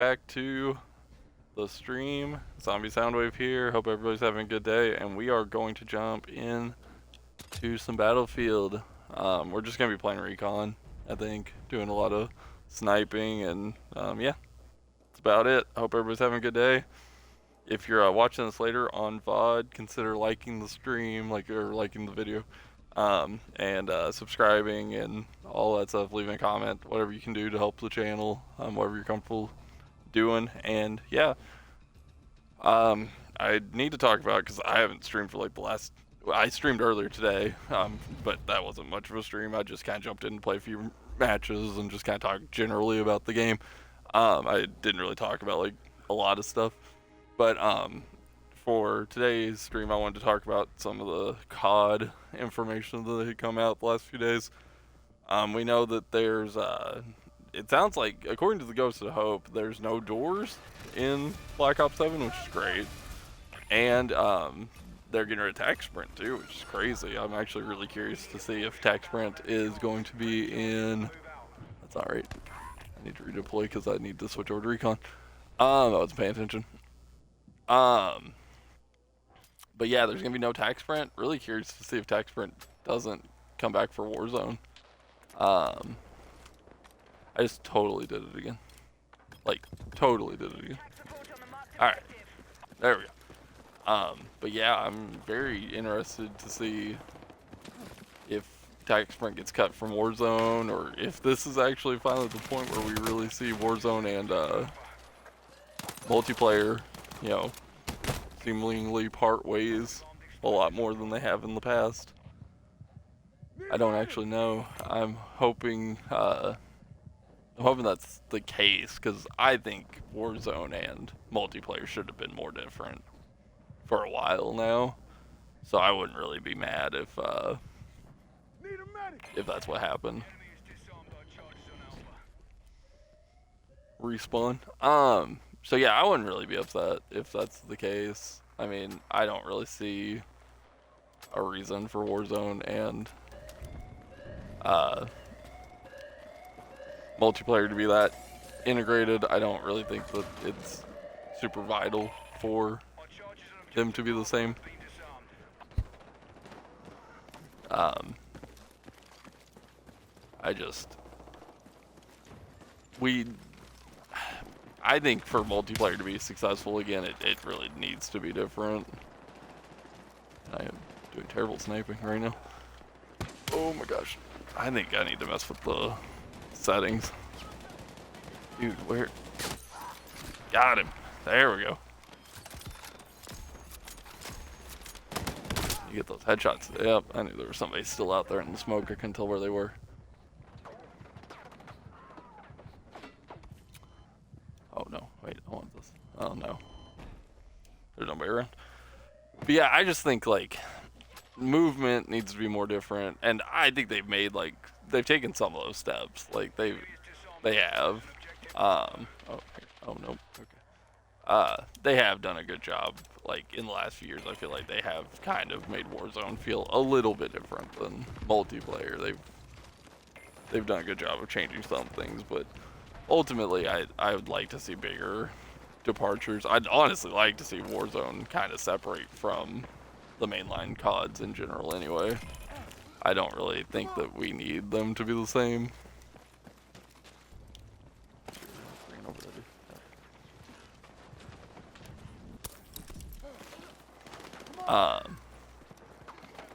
Back to the stream. Zombie Soundwave here. Hope everybody's having a good day, and we are going to jump in to some Battlefield. We're just gonna be playing recon, I think, doing a lot of sniping, and yeah, that's about it. Hope everybody's having a good day. If you're watching this later on VOD, consider liking the stream, or liking the video, and subscribing and all that stuff. Leaving a comment, whatever you can do to help the channel, whatever you're comfortable doing. And yeah, I need to talk about, because I haven't streamed for like I streamed earlier today, but that wasn't much of a stream. I just kind of jumped in and played a few matches and just kind of talked generally about the game. I didn't really talk about like a lot of stuff, but for today's stream I wanted to talk about some of the CoD information that had come out the last few days. We know that there's it sounds like, according to the Ghost of Hope, there's no doors in Black Ops 7, which is great. And they're getting rid of Tac Sprint too, which is crazy. I'm actually really curious to see if Tac Sprint is going to be in... That's alright. I need to redeploy because I need to switch over to recon. I wasn't paying attention. But yeah, there's going to be no Tac Sprint. Really curious to see if Tac Sprint doesn't come back for Warzone. I just totally did it again. Like, totally did it again. Alright. There we go. But yeah, I'm very interested to see if Tac Sprint gets cut from Warzone, or if this is actually finally the point where we really see Warzone and multiplayer, you know, seemingly part ways a lot more than they have in the past. I don't actually know. I'm hoping that's the case, because I think Warzone and multiplayer should have been more different for a while now. So I wouldn't really be mad if that's what happened. Respawn. So yeah, I wouldn't really be upset if that's the case. I mean, I don't really see a reason for Warzone and multiplayer to be that integrated. I don't really think that it's super vital for them to be the same. I think for multiplayer to be successful again, it really needs to be different. I am doing terrible sniping right now. Oh my gosh. I think I need to mess with the settings. Dude, where? Got him. There we go. You get those headshots. Yep, I knew there was somebody still out there in the smoke. I couldn't tell where they were. Oh no, wait, I want this. Oh no. There's nobody around. But yeah, I just think like movement needs to be more different, and I think they've taken some of those steps. Like they have. Oh no. Okay. They have done a good job. Like in the last few years, I feel like they have kind of made Warzone feel a little bit different than multiplayer. They've done a good job of changing some things, but ultimately, I would like to see bigger departures. I'd honestly like to see Warzone kind of separate from the mainline CODs in general anyway. I don't really think that we need them to be the same.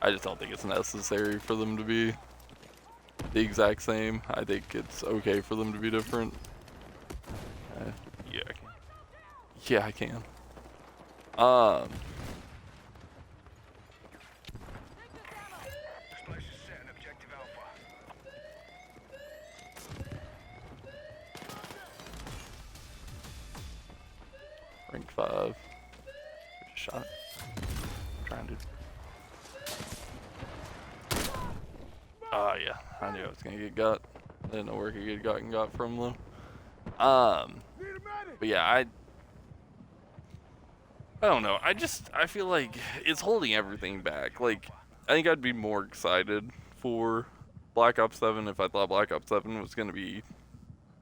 I just don't think it's necessary for them to be the exact same. I think it's okay for them to be different. Yeah, I can. Yeah, I can. Rank 5. Shot. Trying to. Yeah, I knew I was gonna get got. I didn't know where he could get got from them. But yeah, I don't know. I feel like it's holding everything back. Like, I think I'd be more excited for Black Ops 7 if I thought Black Ops 7 was gonna be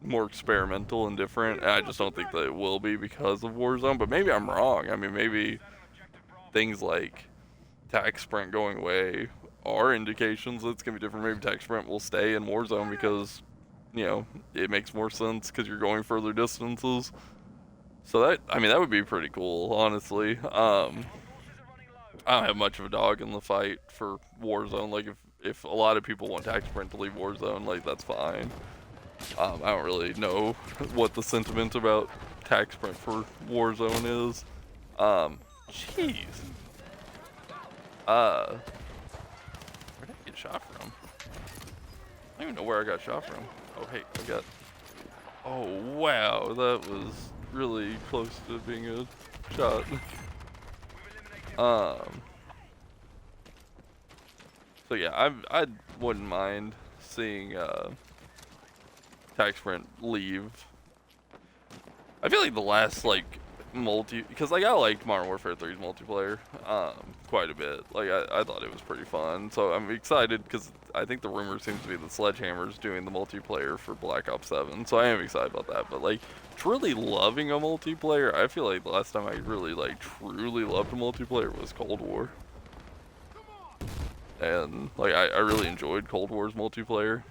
more experimental and different. And I just don't think that it will be because of Warzone. But maybe I'm wrong. I mean, maybe things like Tac Sprint going away are indications that it's gonna be different. Maybe Tac Sprint will stay in Warzone because, you know, it makes more sense because you're going further distances. So that, I mean, that would be pretty cool, honestly. I don't have much of a dog in the fight for Warzone. Like, if a lot of people want Tac Sprint to leave Warzone, like, that's fine. I don't really know what the sentiment about Tac Sprint for Warzone is. Jeez. Where did I get shot from? I don't even know where I got shot from. Oh, hey, I got... Oh, wow, that was really close to being a shot. So yeah, I wouldn't mind seeing Tac Sprint leave. I feel like the last like because like I liked Modern Warfare 3's multiplayer quite a bit. Like I thought it was pretty fun. So I'm excited because I think the rumor seems to be that Sledgehammer's doing the multiplayer for Black Ops 7. So I am excited about that. But like truly loving a multiplayer, I feel like the last time I really like truly loved a multiplayer was Cold War. And like I really enjoyed Cold War's multiplayer.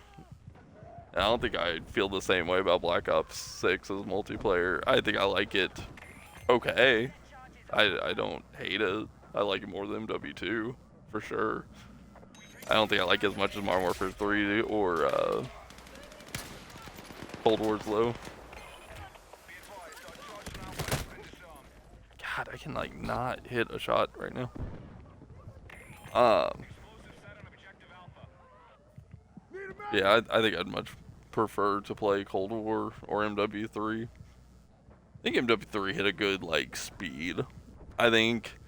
And I don't think I feel the same way about Black Ops 6's multiplayer. I think I like it okay. I don't hate it. I like it more than MW2 for sure. I don't think I like it as much as Modern Warfare 3 or Cold War's though. God, I can like not hit a shot right now. Yeah, I think I'd much prefer to play Cold War or MW3. I think MW3 hit a good like speed. I think,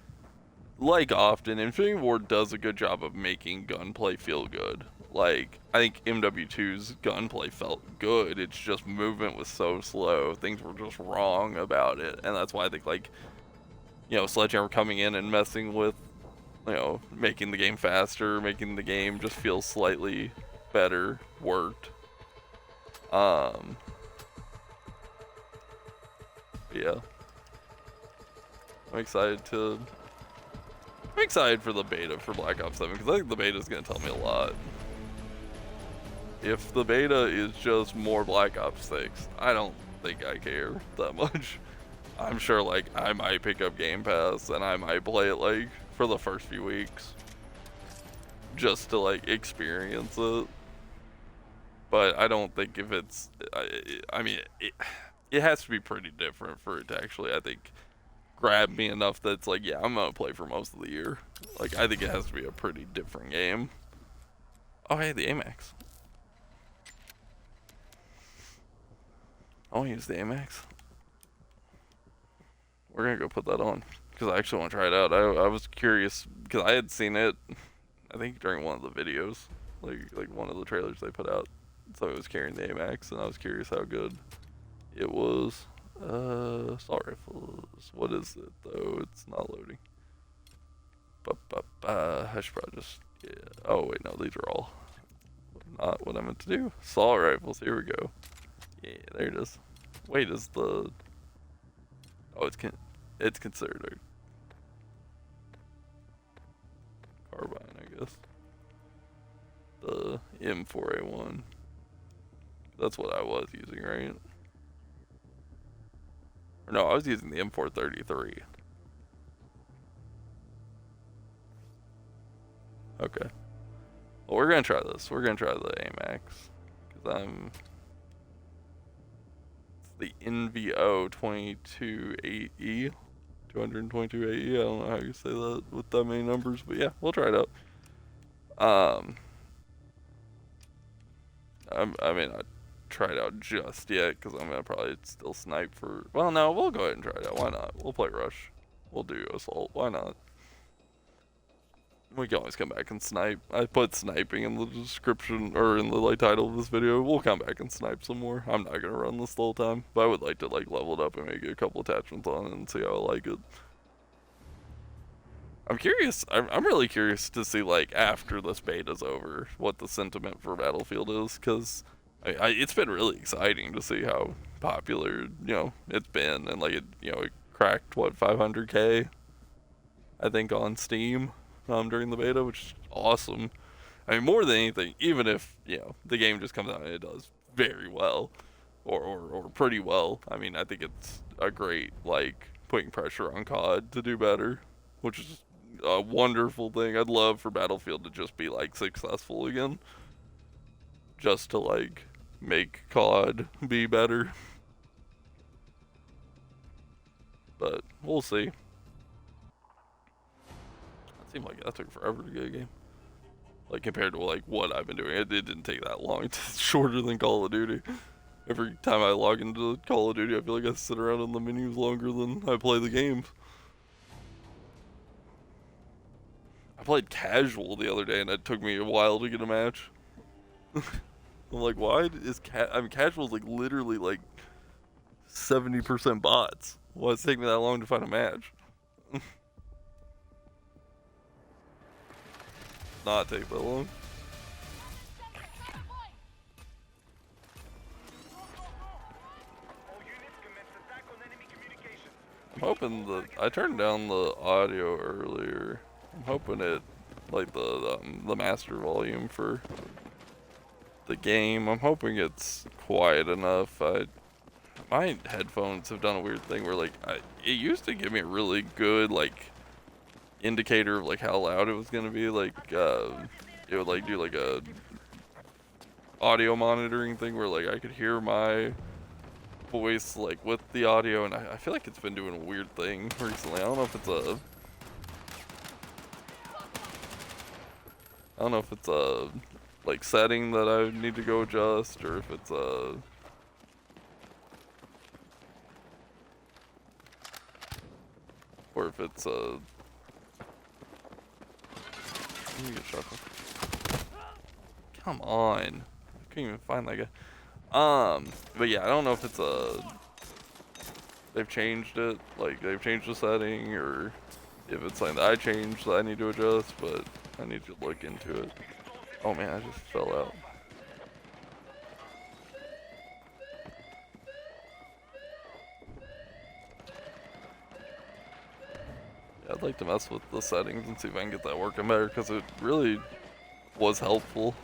like often, Infinity Ward does a good job of making gunplay feel good. Like, I think MW2's gunplay felt good. It's just movement was so slow. Things were just wrong about it. And that's why I think, like, you know, Sledgehammer coming in and messing with, you know, making the game faster, making the game just feel slightly better, worked. Yeah. I'm excited for the beta for Black Ops 7 because I think the beta is going to tell me a lot. If the beta is just more Black Ops 6, I don't think I care that much. I'm sure like I might pick up Game Pass and I might play it like for the first few weeks just to like experience it. But I don't think if it's, I mean, it has to be pretty different for it to actually, I think, grab me enough that it's like, yeah, I'm gonna play for most of the year. Like, I think it has to be a pretty different game. Oh, hey, the AMAX. I want to use the AMAX. We're gonna go put that on because I actually want to try it out. I was curious because I had seen it, I think during one of the videos, like one of the trailers they put out. So it was carrying the AMAX, and I was curious how good it was. Assault rifles. What is it though? It's not loading. I should probably just. Yeah. Oh wait, no, these are all not what I meant to do. Assault rifles. Here we go. Yeah, there it is. Wait, is the? Oh, it's considered a carbine, I guess. The M4A1. That's what I was using, right? Or no, I was using the M433. Okay. Well, we're gonna try this. We're gonna try the AMAX. Because it's the NVO 228E. 222AE. I don't know how you say that with that many numbers, but yeah, we'll try it out. I mean, I try it out just yet because I'm gonna probably still snipe for. Well, no, we'll go ahead and try it out. Why not? We'll play rush. We'll do assault. Why not? We can always come back and snipe. I put sniping in the description or in the like title of this video. We'll come back and snipe some more. I'm not gonna run this the whole time, but I would like to like level it up and maybe get a couple attachments on it and see how I like it. I'm curious. I'm really curious to see like after this beta's over what the sentiment for Battlefield is, because It's been really exciting to see how popular it's been, and like it cracked what 500K I think on Steam during the beta, which is awesome. I mean, more than anything, even if the game just comes out and it does very well, or pretty well, I mean, I think it's a great like putting pressure on COD to do better, which is a wonderful thing. I'd love for Battlefield to just be like successful again, just to like make COD be better. But we'll see. It seemed like that took forever to get a game. Like compared to like what I've been doing, it didn't take that long. It's shorter than Call of Duty. Every time I log into Call of Duty, I feel like I sit around in the menus longer than I play the game. I played casual the other day, and it took me a while to get a match. I'm like, why is casual is like literally like 70% bots. Why does it take me that long to find a match? Not take that long. I'm hoping I turned down the audio earlier. I'm hoping it, like the master volume for the game. I'm hoping it's quiet enough. My headphones have done a weird thing where like it used to give me a really good like indicator of like how loud it was gonna be. Like it would like do like a audio monitoring thing where like I could hear my voice like with the audio, and I feel like it's been doing a weird thing recently. I don't know if it's a like setting that I need to go adjust, or if it's a let me get shuffle. Come on, I couldn't even find that guy. But yeah, I don't know if it's they've changed it, like they've changed the setting, or if it's something that I changed that I need to adjust, but I need to look into it. Oh man, I just fell out. Yeah, I'd like to mess with the settings and see if I can get that working better, because it really was helpful.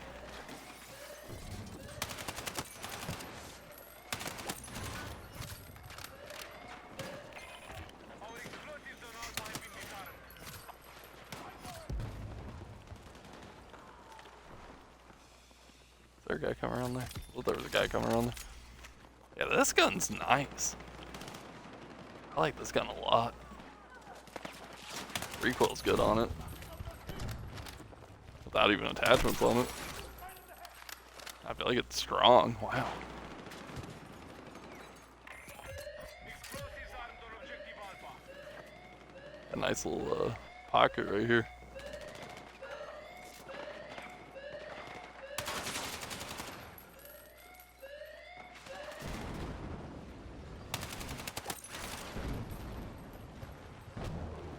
Is there a guy coming around there? Well, there was a guy coming around there. Yeah, this gun's nice. I like this gun a lot. Recoil's good on it. Without even attachments on it. I feel like it's strong. Wow. A nice little pocket right here.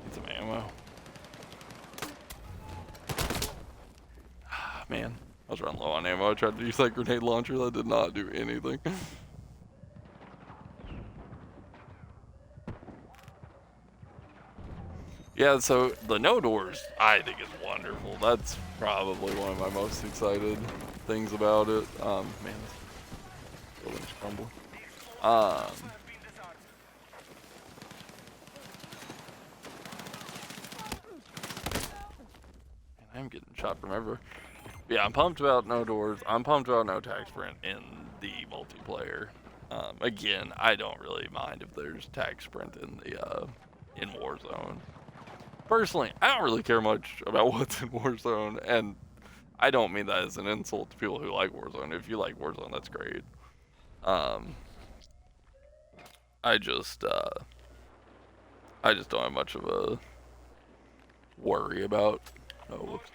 Need some ammo. Man, I was running low on ammo. I tried to use that grenade launcher. That did not do anything. Yeah, so the no doors, I think is wonderful. That's probably one of my most excited things about it. Man, this building's crumbling. I'm getting shot from everywhere. Yeah, I'm pumped about no doors. I'm pumped about no tac sprint in the multiplayer. Again, I don't really mind if there's tac sprint in the in Warzone. Personally, I don't really care much about what's in Warzone, and I don't mean that as an insult to people who like Warzone. If you like Warzone, that's great. I just don't have much of a worry about. Oh, whoops.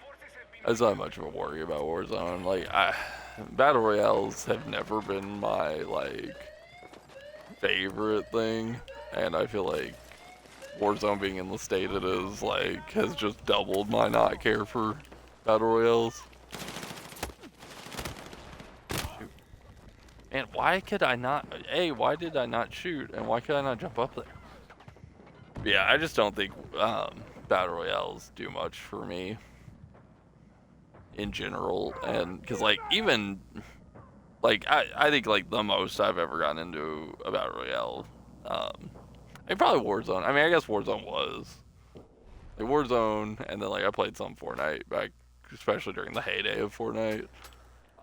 I just don't have much of a worry about Warzone. Like, battle royales have never been my like favorite thing, and I feel like Warzone being in the state it is like has just doubled my not care for battle royales. Shoot. And why could I not? Why did I not shoot? And why could I not jump up there? Yeah, I just don't think battle royales do much for me in general, and because like even like I think like the most I've ever gotten into a battle royale, probably Warzone. I mean, I guess Warzone was like Warzone, and then like I played some Fortnite back, especially during the heyday of Fortnite.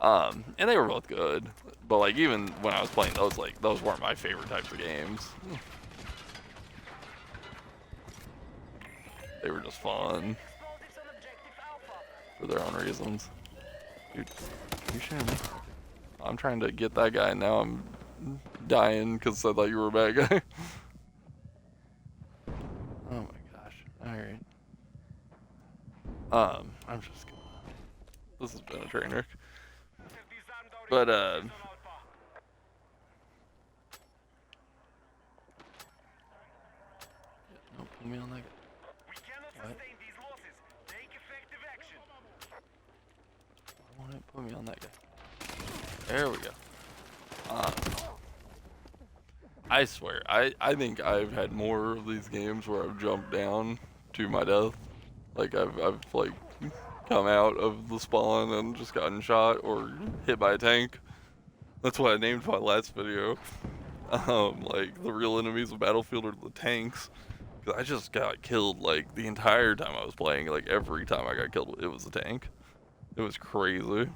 And they were both good, but like even when I was playing those, like those weren't my favorite types of games. They were just fun for their own reasons. Dude, you shouldn't. I'm trying to get that guy, and now I'm dying because I thought you were a bad guy. Oh my gosh. Alright. I'm just gonna... This has been a train wreck. But, don't put me on that guy. What? Why won't it put me on that guy? There we go. I swear, I think I've had more of these games where I've jumped down to my death. Like I've like come out of the spawn and just gotten shot or hit by a tank. That's why I named my last video. Like the real enemies of Battlefield are the tanks. 'Cause I just got killed like the entire time I was playing. Like every time I got killed, it was a tank. It was crazy.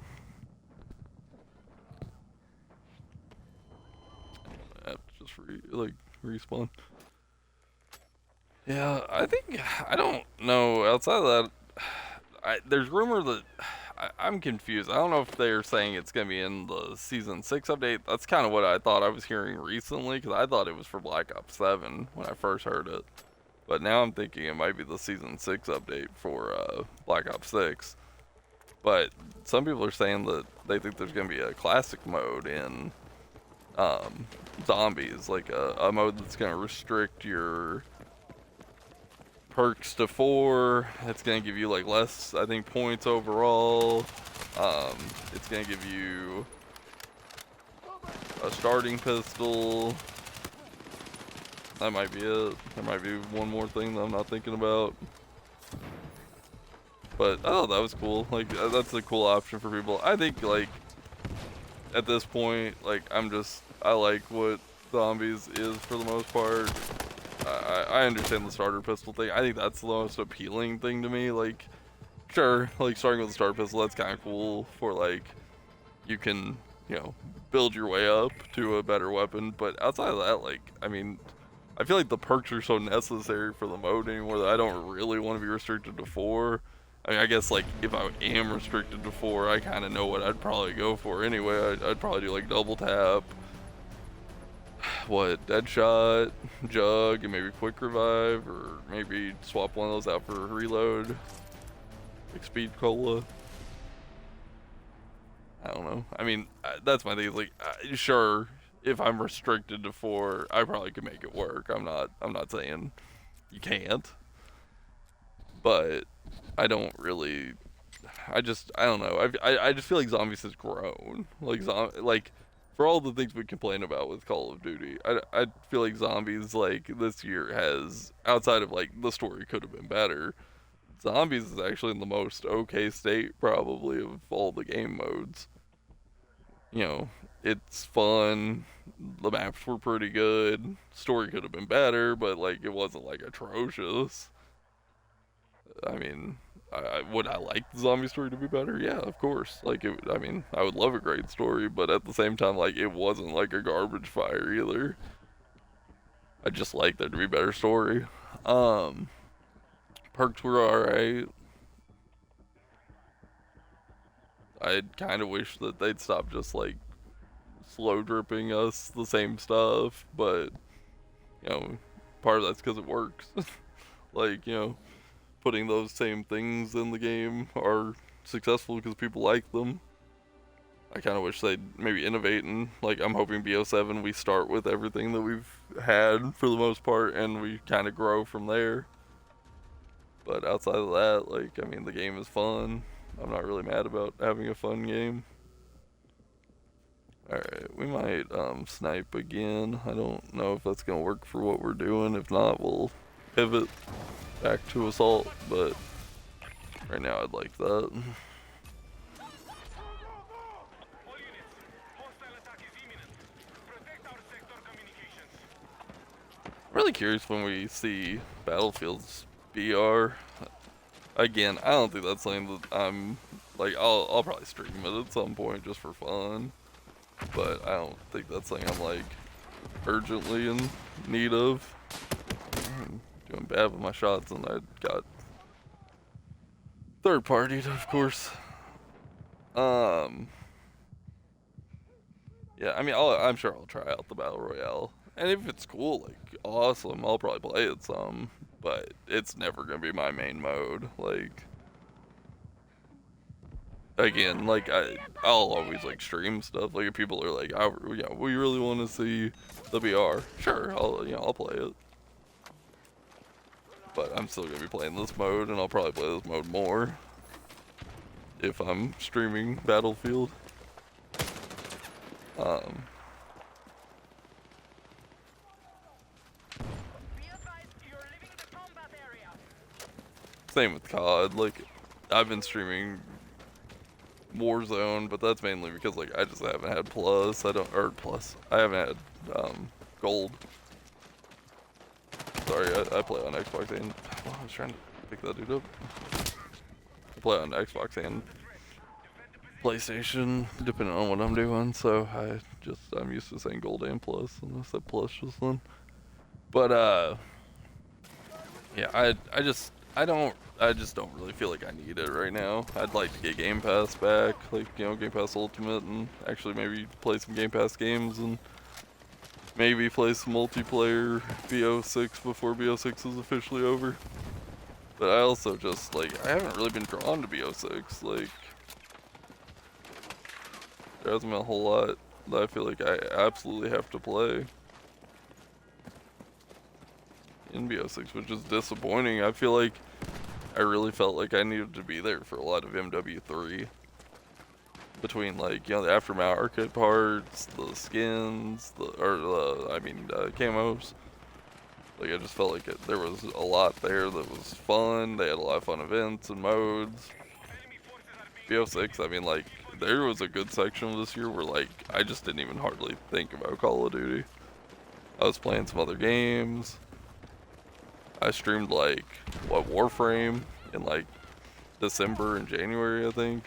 Just respawn. Yeah, I think I don't know. Outside of that, there's rumor that I'm confused. I don't know if they're saying it's gonna be in the season 6 update. That's kind of what I thought I was hearing recently, because I thought it was for Black Ops 7 when I first heard it. But now I'm thinking it might be the season 6 update for Black Ops 6. But some people are saying that they think there's gonna be a classic mode in zombies, like a mode that's gonna restrict your perks to 4. It's gonna give you like less, I think, points overall. It's gonna give you a starting pistol. That might be it. There might be one more thing that I'm not thinking about. But oh, that was cool. Like that's a cool option for people. I think like at this point, like I like what zombies is for the most part. I understand the starter pistol thing. I think that's the most appealing thing to me. Like, sure, like starting with a starter pistol, that's kind of cool for like, you can, build your way up to a better weapon. But outside of that, like, I mean, I feel like the perks are so necessary for the mode anymore that I don't really want to be restricted to 4. I mean, I guess like if I am restricted to 4, I kind of know what I'd probably go for anyway. I'd probably do like double tap. What, Deadshot, Jug, and maybe Quick Revive, or maybe swap one of those out for Reload, like Speed Cola. I don't know. I mean, that's my thing. Like, sure, if I'm restricted to 4, I probably could make it work. I'm not saying you can't, but I don't really. I don't know. I just feel like zombies has grown. Like for all the things we complain about with Call of Duty, I feel like zombies like this year has, outside of like the story could have been better. Zombies is actually in the most okay state probably of all the game modes. It's fun. The maps were pretty good. Story could have been better, but like it wasn't like atrocious. I mean, would I like the zombie story to be better? Yeah, of course. Like, I mean, I would love a great story, but at the same time, like, it wasn't like a garbage fire either. I just like there to be better story. Perks were alright. I kind of wish that they'd stop just like slow dripping us the same stuff, but part of that's because it works. Like, putting those same things in the game are successful because people like them. I kind of wish they'd maybe innovate, and like I'm hoping BO7 we start with everything that we've had for the most part and we kind of grow from there. But outside of that, like, I mean, the game is fun. I'm not really mad about having a fun game. Alright, we might snipe again. I don't know if that's gonna work for what we're doing. If not, we'll pivot back to assault, but right now I'd like that. I'm really curious when we see Battlefield's BR. Again, I don't think that's something that I'm like. I'll probably stream it at some point just for fun, but I don't think that's something I'm like urgently in need of. I'm doing bad with my shots, and I got third partied, of course. Yeah, I mean, I'm sure I'll try out the battle royale, and if it's cool, like awesome, I'll probably play it some. But it's never gonna be my main mode. Like, again, like I'll always like stream stuff. Like if people are like, yeah, we really want to see the BR. Sure, I'll play it. But I'm still gonna be playing this mode, and I'll probably play this mode more if I'm streaming Battlefield. Same with CoD. Like I've been streaming Warzone, but that's mainly because like I just haven't had Plus. I haven't had Gold. Sorry, I play on Xbox and I was trying to pick that dude up. I play on Xbox and PlayStation, depending on what I'm doing. So I'm used to saying Gold and Plus, and I said Plus just then. But yeah, I just don't really feel like I need it right now. I'd like to get Game Pass back, like Game Pass Ultimate, and actually maybe play some Game Pass games and maybe play some multiplayer BO6 before BO6 is officially over. But I also just like I haven't really been drawn to BO6. Like there hasn't been a whole lot that I feel like I absolutely have to play in BO6, which is disappointing. I feel like I really felt like I needed to be there for a lot of MW3. Between like the aftermarket parts, the skins, camos. Like I just felt like there was a lot there that was fun. They had a lot of fun events and modes. BO6, I mean, like there was a good section of this year where like I just didn't even hardly think about Call of Duty. I was playing some other games. I streamed like Warframe in like December and January, I think.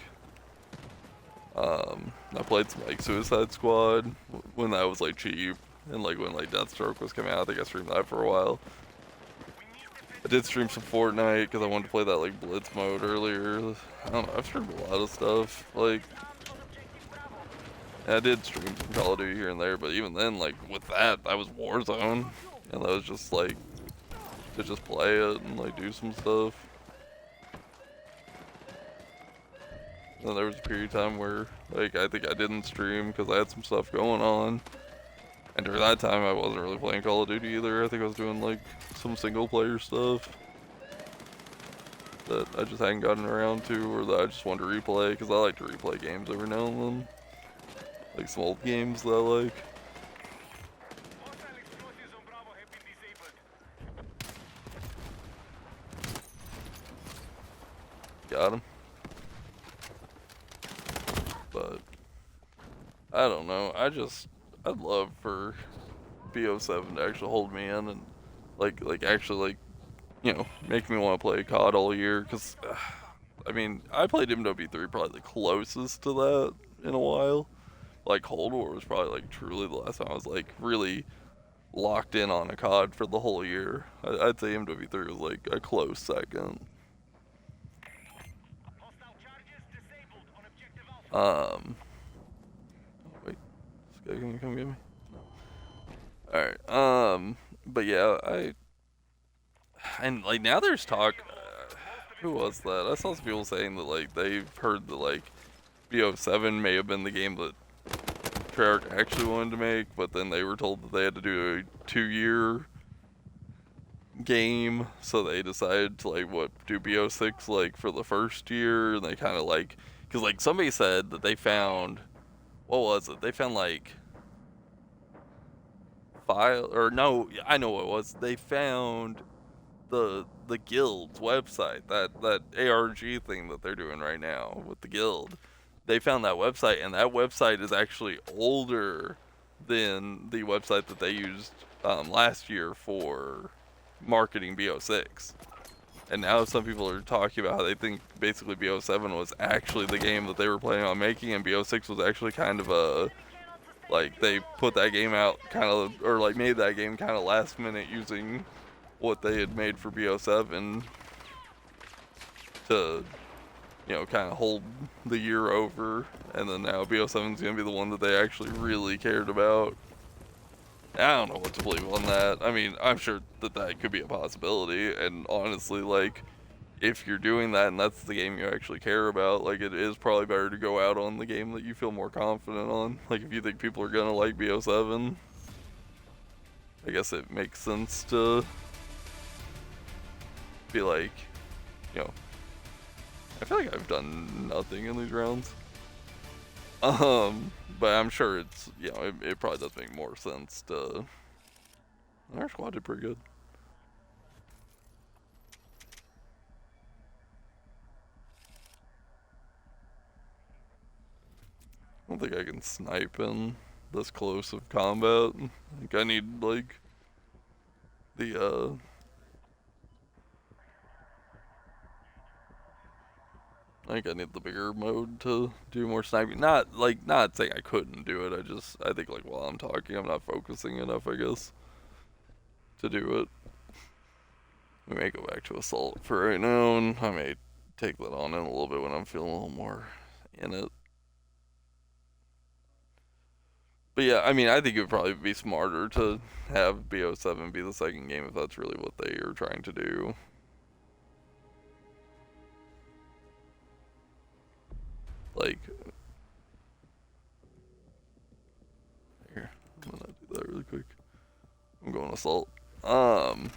I played some like Suicide Squad when that was like cheap, and like when like Deathstroke was coming out. I think I streamed that for a while. I did stream some Fortnite because I wanted to play that like Blitz mode earlier. I don't know, I've streamed a lot of stuff. Like, I did stream some Call of Duty here and there, but even then, like with that was Warzone, and that was just like to just play it and like do some stuff. And there was a period of time where, like, I think I didn't stream because I had some stuff going on. And during that time, I wasn't really playing Call of Duty either. I think I was doing, like, some single-player stuff that I just hadn't gotten around to, or that I just wanted to replay, because I like to replay games every now and then. Like, some old games that I like. Got him. But I don't know. I'd love for BO7 to actually hold me in and actually make me want to play COD all year. Cause I mean, I played MW3 probably the closest to that in a while. Like Cold War was probably like truly the last time I was like really locked in on a COD for the whole year. I'd say MW3 was like a close second. Wait, this guy gonna come get me? No. Alright, but yeah, and like now there's talk, who was that? I saw some people saying that like they've heard that like BO7 may have been the game that Treyarch actually wanted to make, but then they were told that they had to do a 2-year game, so they decided to do BO6 like for the first year, and they kind of like, because like somebody said that they found what was it? They found like file or no, I know what it was. They found the guild's website, that ARG thing that they're doing right now with the guild. They found that website, and that website is actually older than the website that they used last year for marketing BO6. And now some people are talking about how they think basically BO7 was actually the game that they were planning on making, and BO6 was actually kind of a, like, they put that game out kind of, or like made that game kind of last minute using what they had made for BO7 to, you know, kind of hold the year over, and then now BO7 is going to be the one that they actually really cared about. I don't know what to believe on that. I mean, I'm sure that that could be a possibility, and honestly, like, if you're doing that and that's the game you actually care about, like, it is probably better to go out on the game that you feel more confident on. Like, if you think people are going to like BO7, I guess it makes sense to be like, you know, I feel like I've done nothing in these rounds. But I'm sure it's, you know, it probably does make more sense to. Our squad did pretty good. I don't think I can snipe in this close of combat. I think I need, like, the, I think I need the bigger mode to do more sniping. Not saying I couldn't do it. I think, like, while I'm talking, I'm not focusing enough, I guess, to do it. We may go back to assault for right now, and I may take that on in a little bit when I'm feeling a little more in it. But yeah, I mean, I think it would probably be smarter to have BO7 be the second game if that's really what they are trying to do. Like, here, I'm gonna do that really quick. I'm going assault. RV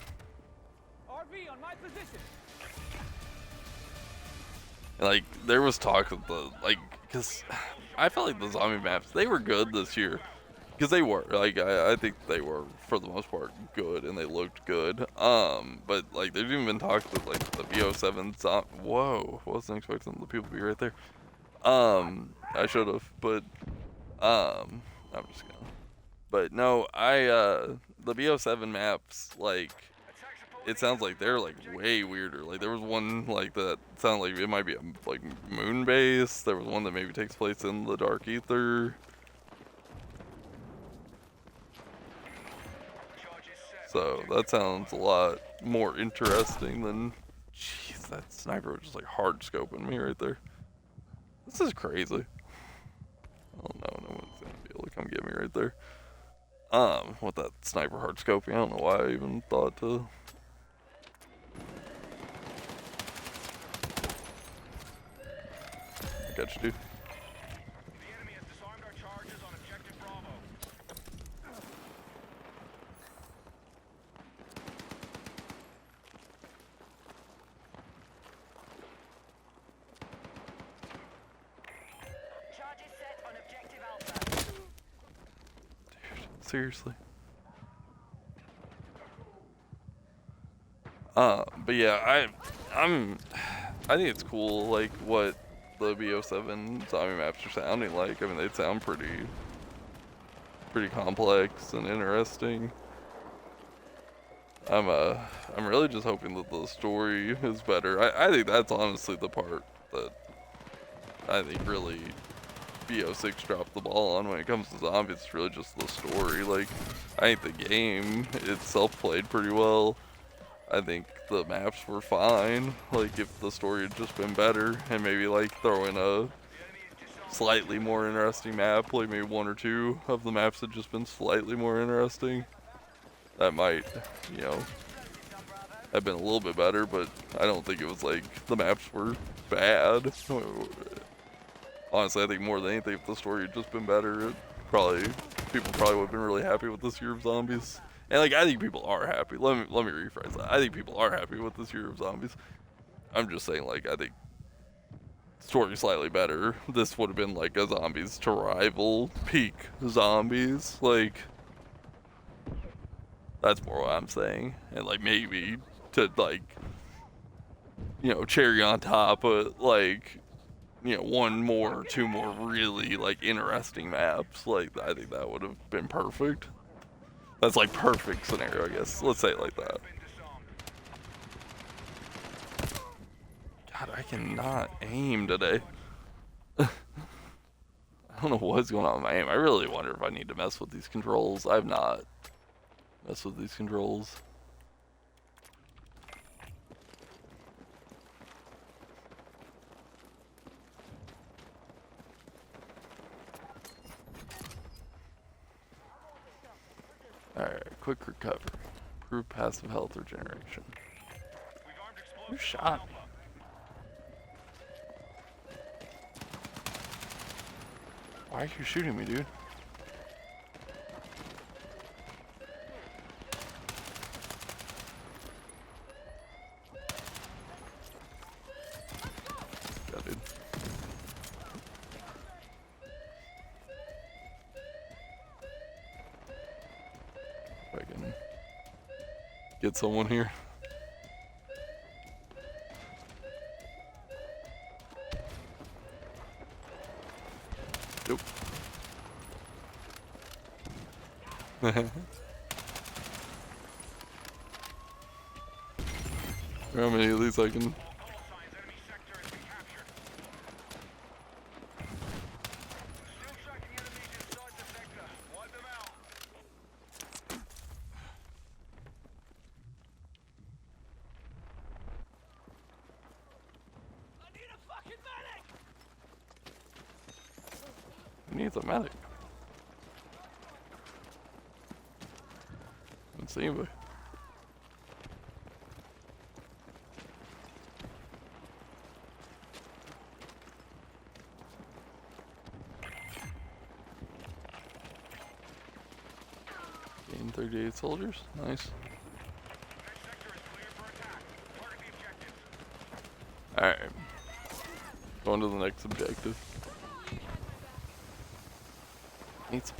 on my position. Like, there was talk of the, like, because I felt like the zombie maps, they were good this year. Because they were, like, I think they were, for the most part, good, and they looked good. But, like, there's even been talks with, like, the BO7 whoa, wasn't expecting the people to be right there. I should have, but, I'm just gonna. But, no, the BO7 maps, like, it sounds like they're, like, way weirder. Like, there was one, like, that sounded like it might be a, like, moon base. There was one that maybe takes place in the Dark Ether. So that sounds a lot more interesting than, jeez, that sniper was just like hard scoping me right there. This is crazy. Oh no, no one's gonna be able to come get me right there. With that sniper hard scoping, I don't know why I even thought to. I got you, dude. Seriously. But yeah, I think it's cool, like, what the BO7 zombie maps are sounding like. I mean, they sound pretty complex and interesting. I'm really just hoping that the story is better. I think that's honestly the part that I think really BO6 dropped the ball on when it comes to zombies. It's really just the story. Like, I think the game itself played pretty well. I think the maps were fine. Like, if the story had just been better and maybe, like, throw in a slightly more interesting map, like maybe one or two of the maps had just been slightly more interesting, that might, you know, have been a little bit better, but I don't think it was like the maps were bad. Honestly, I think more than anything, if the story had just been better, people probably would have been really happy with this year of zombies. And, like, I think people are happy. Let me rephrase that. I think people are happy with this year of zombies. I'm just saying, like, I think story slightly better, this would have been like a zombies to rival peak zombies. Like, that's more what I'm saying. And like maybe to like, you know, cherry on top, but like, you know, one more or two more really like interesting maps. Like, I think that would have been perfect. That's like perfect scenario, I guess. Let's say it like that. God, I cannot aim today. I don't know what's going on with my aim. I really wonder if I need to mess with these controls. I've not messed with these controls. Alright, quick recovery. Improve passive health regeneration. Who shot me? Why are you shooting me, dude? Yeah, dude. If I can get someone here. Nope. How many of these I can... Who needs a medic? I don't see anybody. Gain 38 soldiers. Nice. Alright. Going to the next objective. Needs.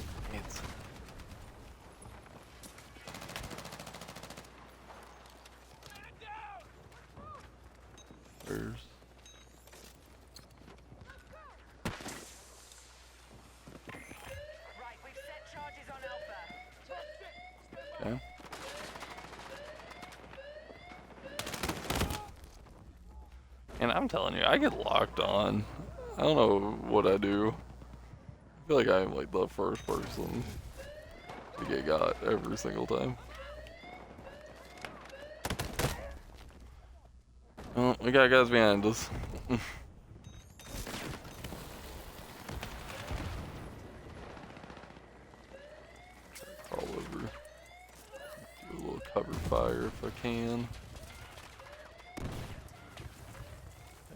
Where's... Right, we've set charges on Alpha. Okay. And I'm telling you, I get locked on. I don't know what I do. I feel like I'm like the first person to get got every single time. Oh, we got guys behind us. All over. Do a little cover fire if I can.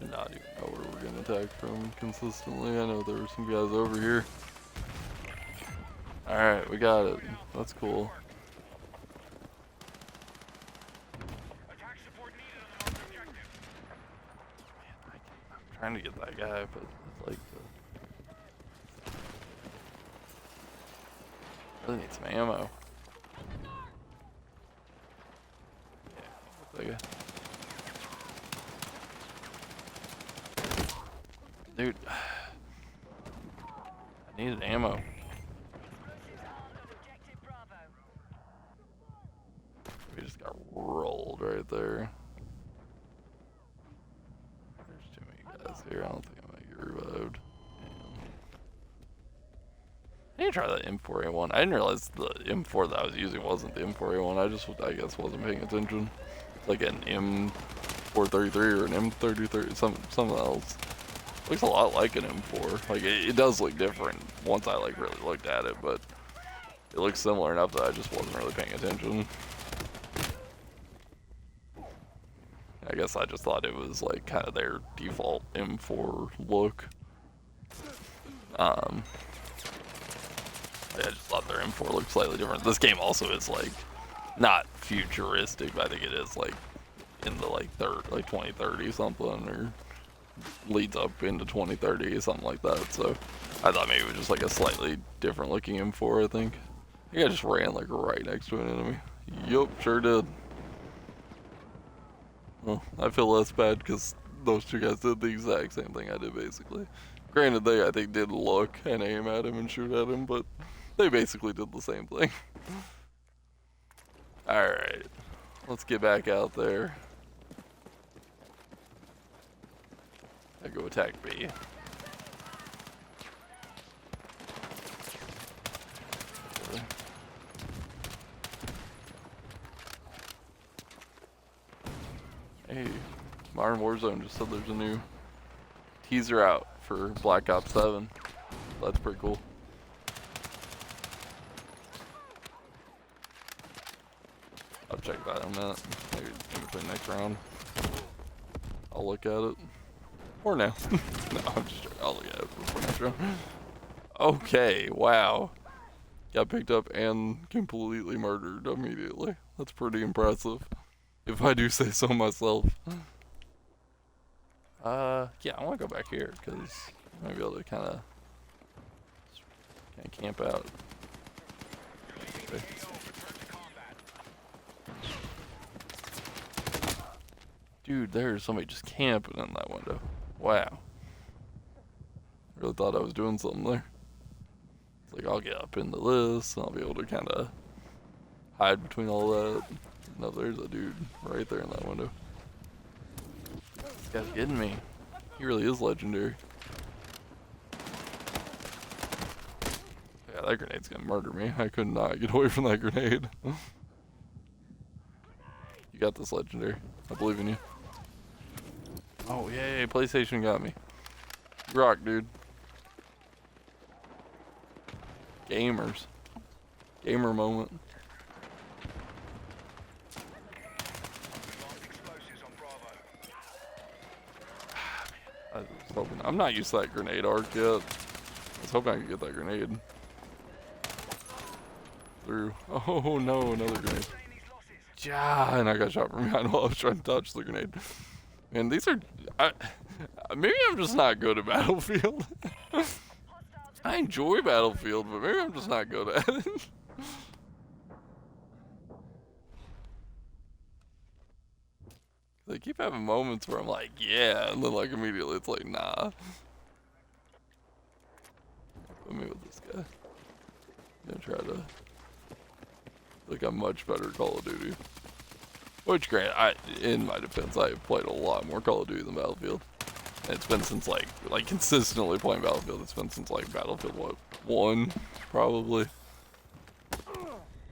And not even know where we're gonna attack from consistently. I know there were some guys over here. Alright, we got it. That's cool. I'm trying to get that guy, but it's like really need some ammo. Yeah, that guy. Dude, I needed ammo. We just got rolled right there. There's too many guys here. I don't think I'm gonna get revived. I need to try that M4A1. I didn't realize the M4 that I was using wasn't the M4A1. I guess wasn't paying attention. It's like an M433 or an M33, something else. Looks a lot like an M4. Like it does look different once I like really looked at it, but it looks similar enough that I just wasn't really paying attention. I guess I just thought it was like kind of their default M4 look. Yeah, I just thought their M4 looked slightly different. This game also is like not futuristic, but I think it is like in the like 2030 something or leads up into 2030, something like that. So I thought maybe it was just like a slightly different looking M4, I think. I think I just ran like right next to an enemy. Yup, sure did. Well, I feel less bad because those two guys did the exact same thing I did basically. Granted, they I think did look and aim at him and shoot at him, but they basically did the same thing. Alright, let's get back out there. I go attack B. Hey, Modern Warzone just said there's a new teaser out for Black Ops 7. That's pretty cool. I'll check that in a minute. Maybe play next round. I'll look at it. Or now. No, I'm just joking. I'll look at it before next round. Okay, wow. Got picked up and completely murdered immediately. That's pretty impressive, if I do say so myself. Yeah, I want to go back here because I might be able to kind of camp out. Okay. Dude, there's somebody just camping in that window. Wow. Really thought I was doing something there. It's like I'll get up into this and I'll be able to kind of hide between all that. No, there's a dude right there in that window. This guy's getting me. He really is legendary. Yeah, that grenade's gonna murder me. I could not get away from that grenade. You got this, legendary. I believe in you. Oh, yay, PlayStation got me. You rock, dude. Gamers. Gamer moment. I'm not used to that grenade arc yet. I was hoping I could get that grenade through. Oh no, another grenade. Yeah, and I got shot from behind while I was trying to dodge the grenade. And these are, maybe I'm just not good at Battlefield. I enjoy Battlefield, but maybe I'm just not good at it. They keep having moments where I'm like, yeah, and then like immediately it's like, nah. Put me with this guy. I'm gonna try to like a much better Call of Duty. Which, granted, in my defense, I've played a lot more Call of Duty than Battlefield. And it's been since like consistently playing Battlefield. It's been since like Battlefield what, 1, probably.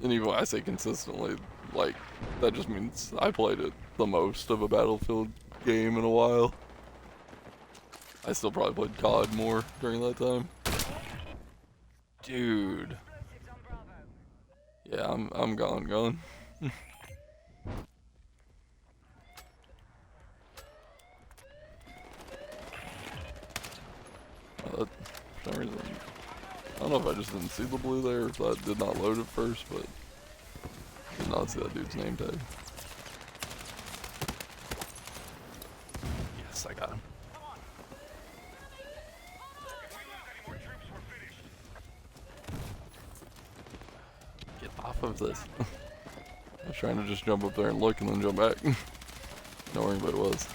And even when I say consistently, like that just means I played it the most of a Battlefield game in a while. I still probably played CoD more during that time. Dude. Yeah, I'm gone. For some reason, I don't know if I just didn't see the blue there, or if that did not load at first, but I did not see that dude's name tag. Yes, I got him. Get off of this. I was trying to just jump up there and look and then jump back. Knowing what it was.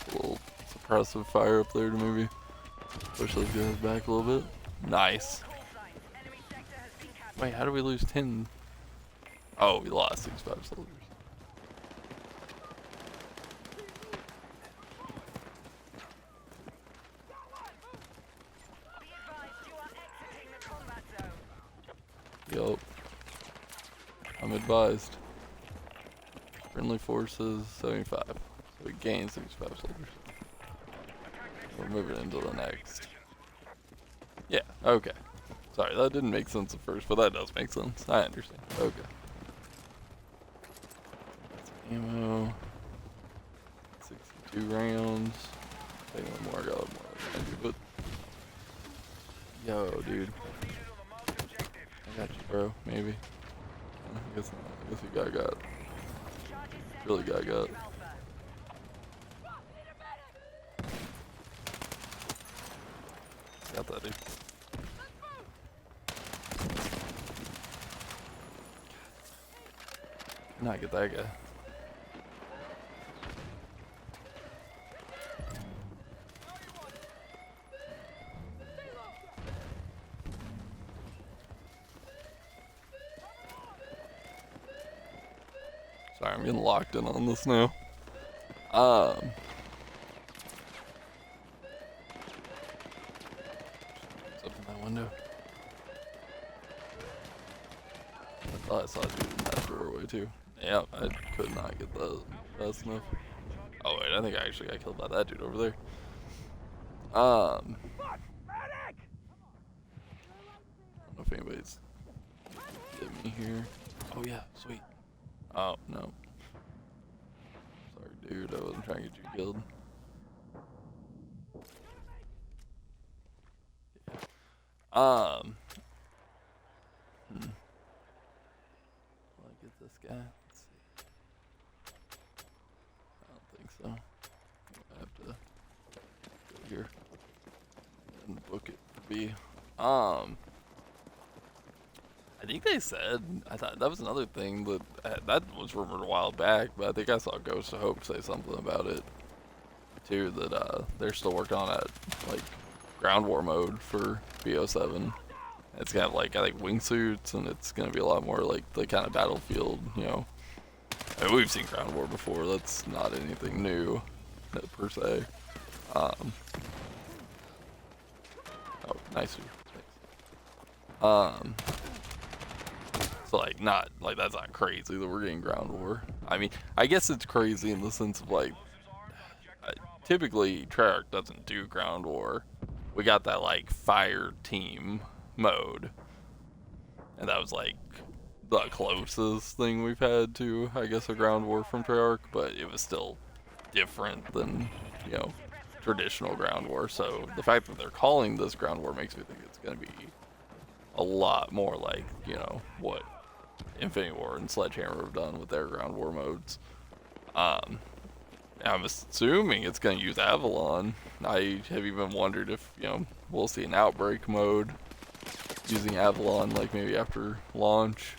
A little suppressive fire up there to maybe push those guys back a little bit. Nice. Wait, how did we lose 10? Oh, we lost 65 soldiers. Yup. I'm advised. Friendly forces, 75. So we gained 65 soldiers. We're moving into the next. Yeah, okay. Sorry, that didn't make sense at first, but that does make sense. I understand. Okay. Ammo. 62 rounds. Take one more, I got more like 90, but. Yo, dude. I got you, bro. Maybe. I guess not. I guess you got. Really got. got that dude. Not get that guy. Sorry, I'm getting locked in on this now. Let's open that window. I thought I saw a dude in that doorway too. Yeah, I could not get that fast enough. Oh wait, I think I actually got killed by that dude over there. I don't know if anybody's hit me here. Oh yeah, sweet. Oh no. Sorry dude, I wasn't trying to get you killed. Yeah. Will I get this guy? Let's see. I don't think so. I have to go here and book it for B. I think they said, I thought that was another thing that was rumored a while back, but I think I saw Ghost of Hope say something about it too, that they're still working on that like ground war mode for BO7. It's got like I think wingsuits, and it's gonna be a lot more like the kind of battlefield, you know. I mean, we've seen ground war before. That's not anything new, per se. Oh, nice. Thanks. So like not like that's not crazy that we're getting ground war. I mean, I guess it's crazy in the sense of like typically Treyarch doesn't do ground war. We got that like fire team mode, and that was like the closest thing we've had to, I guess, a ground war from Treyarch, but it was still different than, you know, traditional ground war. So the fact that they're calling this ground war makes me think it's going to be a lot more like, you know, what Infinity War and Sledgehammer have done with their ground war modes. I'm assuming it's going to use Avalon. I have even wondered if, you know, we'll see an outbreak mode using Avalon, like maybe after launch.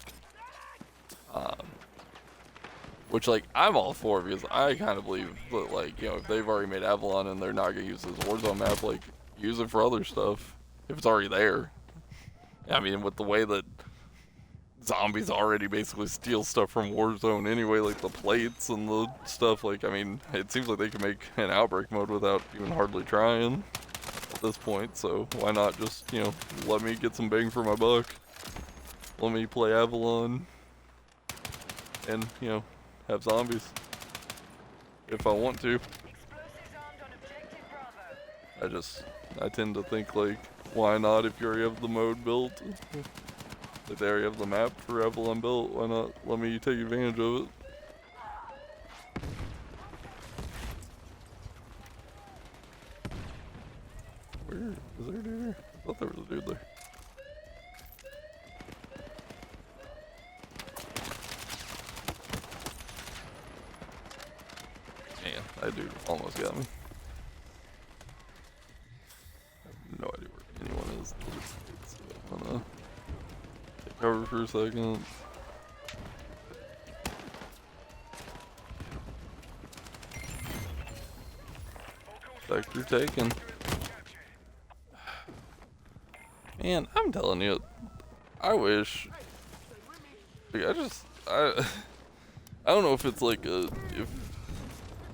Which, like, I'm all for, because I kind of believe that, like, you know, if they've already made Avalon and they're not going to use this Warzone map, like, use it for other stuff if it's already there. I mean, with the way that zombies already basically steal stuff from Warzone anyway, like the plates and the stuff, like, I mean, it seems like they can make an outbreak mode without even hardly trying at this point, so why not just, you know, let me get some bang for my buck. Let me play Avalon and, you know, have zombies if I want to. I tend to think, like, why not if you already have the mode built? If they already have the map for Avalon built, why not let me take advantage of it? Where is there a dude there? I thought there was a dude there. Man, that dude almost got me. I have no idea where anyone is. So I'm gonna take cover for a second. Sector taken. Man, I'm telling you, I wish. Like, I don't know if it's like if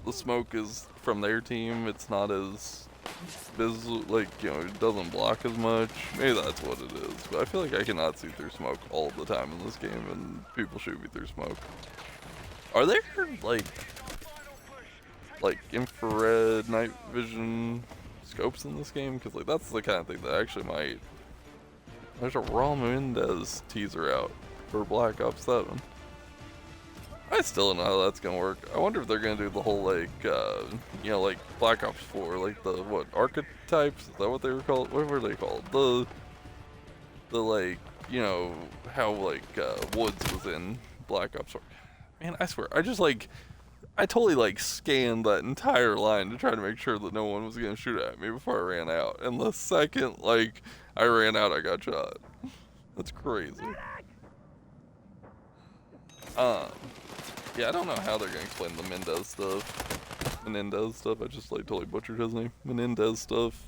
the smoke is from their team, it's not as visible, like, you know, it doesn't block as much. Maybe that's what it is. But I feel like I cannot see through smoke all the time in this game, and people shoot me through smoke. Are there like infrared night vision scopes in this game? Because like that's the kind of thing that actually might. There's a Raul Mendez teaser out for Black Ops 7. I still don't know how that's gonna work. I wonder if they're gonna do the whole like, you know, like Black Ops 4, like the what archetypes? Is that what they were called? What were they called? The like, you know, how like Woods was in Black Ops 4. Man, I swear, I just like I totally like scanned that entire line to try to make sure that no one was gonna shoot at me before I ran out. And the second like I ran out, I got shot. That's crazy. Um, yeah, I don't know how they're gonna explain the Mendez stuff. Menendez stuff. I just like totally butchered his name. Menendez stuff.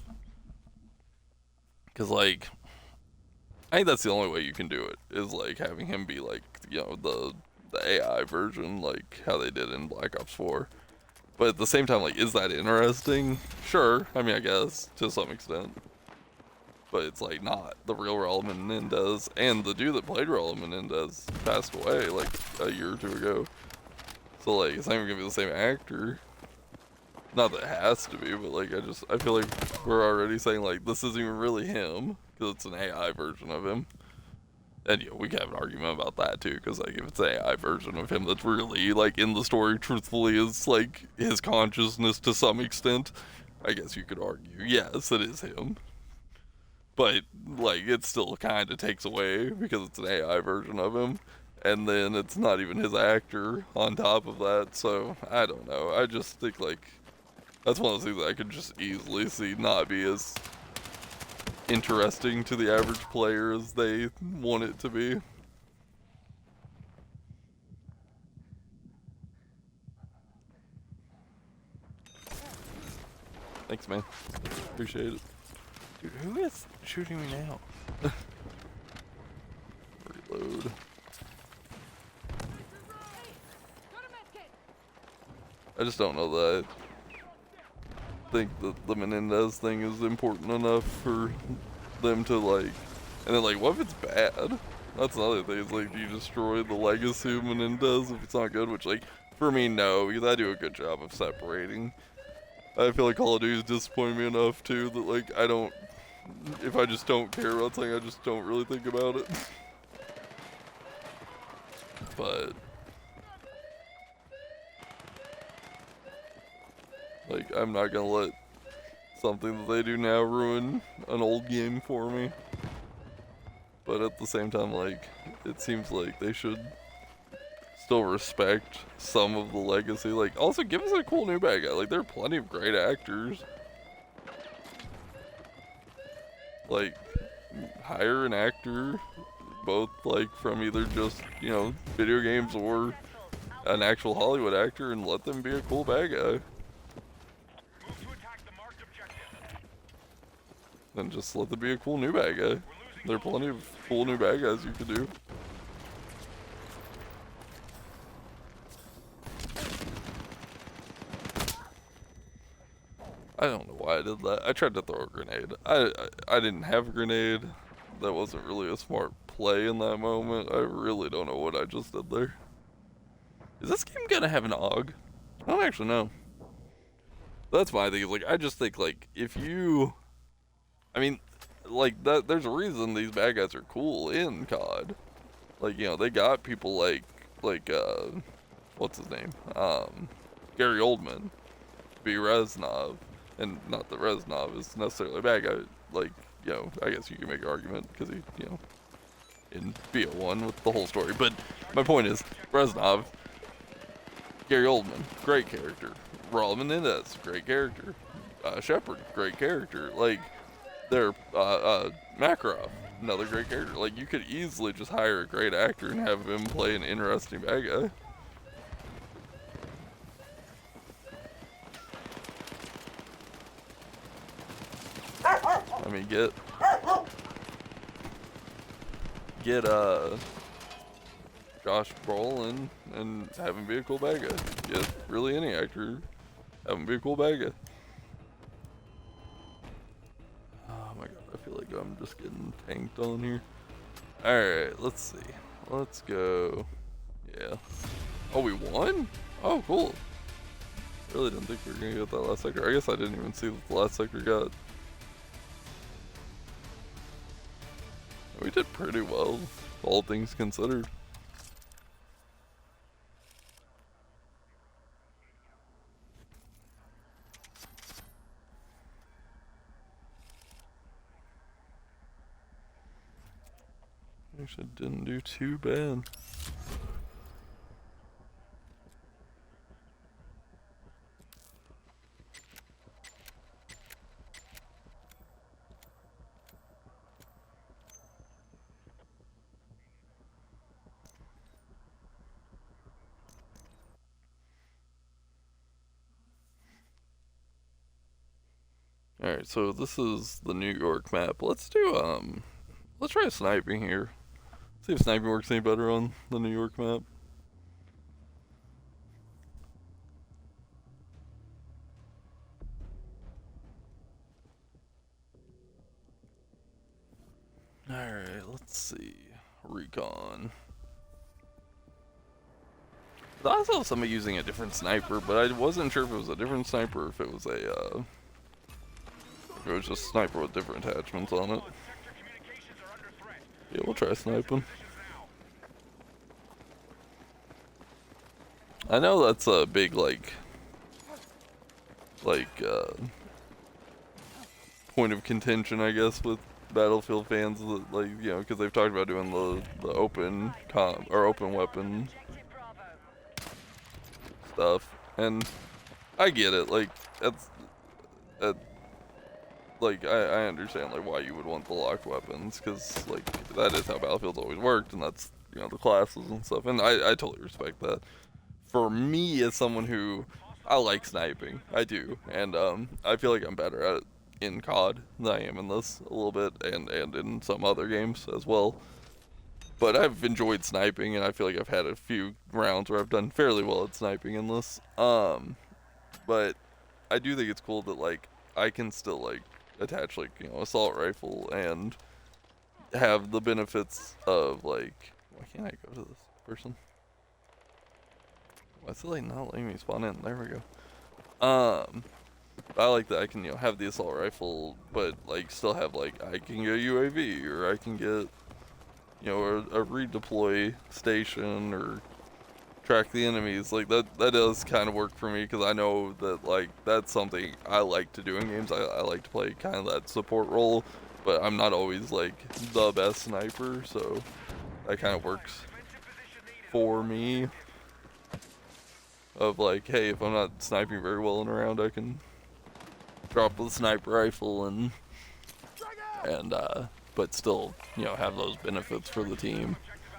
Cause like, I think that's the only way you can do it is like having him be like the AI version, like how they did in Black Ops 4. But at the same time, like, is that interesting? Sure. I mean, I guess to some extent. But it's like not the real Raul Menendez, and the dude that played Raul Menendez passed away like a year or two ago. So like, it's not even gonna be the same actor. Not that it has to be, but like, I feel like we're already saying like this isn't even really him because it's an AI version of him. And yeah, we can have an argument about that too, because like if it's an AI version of him that's really like in the story, truthfully, is like his consciousness to some extent, I guess you could argue, yes, it is him. But like it still kind of takes away because it's an AI version of him, and then it's not even his actor on top of that. So I don't know. I just think like that's one of those things that I could just easily see not be as interesting to the average player as they want it to be. Thanks, man. Appreciate it. Dude, who is shooting me now? Reload. I just don't know that I think that the Menendez thing is important enough for them to like, and then like, what if it's bad? That's another thing. It's like, do you destroy the legacy of Menendez if it's not good? Which like, for me, no, because I do a good job of separating. I feel like Call of Duty is disappointing me enough too that like I don't, if I just don't care about something, I just don't really think about it. But like, I'm not gonna let something that they do now ruin an old game for me. But at the same time, like, it seems like they should still respect some of the legacy. Like, also give us a cool new bad guy. Like, there are plenty of great actors. Like, hire an actor, both like from either just, video games or an actual Hollywood actor, and let them be a cool bad guy. Then just let them be a cool new bad guy. There are plenty of cool new bad guys you could do. I don't know why I did that. I tried to throw a grenade. I didn't have a grenade. That wasn't really a smart play in that moment. I really don't know what I just did there. Is this game gonna have an AUG? I don't actually know. That's my thing. Is like, I just think like if you, I mean, like that. There's a reason these bad guys are cool in COD. Like, they got people like what's his name? Gary Oldman, be Reznov, and not that Reznov is necessarily a bad guy. Like, I guess you can make an argument because he, in BO1 with the whole story. But my point is, Reznov, Gary Oldman, great character. Raul Menendez, great character. Shepard, great character. Like, they're Makarov, another great character. Like, you could easily just hire a great actor and have him play an interesting bad guy. I mean, get Josh Brolin and have him be a cool bad guy. Get really any actor, have him be a cool bad guy. Oh my god, I feel like I'm just getting tanked on here. Alright, let's see. Let's go. Yeah. Oh, we won? Oh, cool. Really didn't think we were gonna get that last sector. I guess I didn't even see what the last sector got. We did pretty well, all things considered. Actually didn't do too bad. Alright, so this is the New York map. Let's try sniping here. See if sniping works any better on the New York map. Alright, let's see. Recon. I saw somebody using a different sniper, but I wasn't sure if it was a different sniper or if it was a, it was just a sniper with different attachments on it. Yeah, we'll try sniping. I know that's a big, like, point of contention, I guess, with Battlefield fans, that, like, you know, because they've talked about doing the open open weapon stuff, and I get it. Like, I understand like why you would want the locked weapons, because like that is how Battlefield's always worked, and that's, you know, the classes and stuff, and I totally respect that. For me, as someone who I like sniping, I do, and I feel like I'm better at it in CoD than I am in this a little bit, and in some other games as well. But I've enjoyed sniping, and I feel like I've had a few rounds where I've done fairly well at sniping in this. But I do think it's cool that like I can still like attach like, you know, assault rifle and have the benefits of like, why can't I go to this person? Why is it like not letting me spawn in? There we go. I like that I can, you know, have the assault rifle, but like still have like I can get UAV, or I can get, you know, a redeploy station, or track the enemies. Like that does kind of work for me, because I know that like that's something I like to do in games. I like to play kind of that support role, but I'm not always like the best sniper, so that kind of works for me. Of like, hey, if I'm not sniping very well in a round, I can drop the sniper rifle and but still, you know, have those benefits for the team.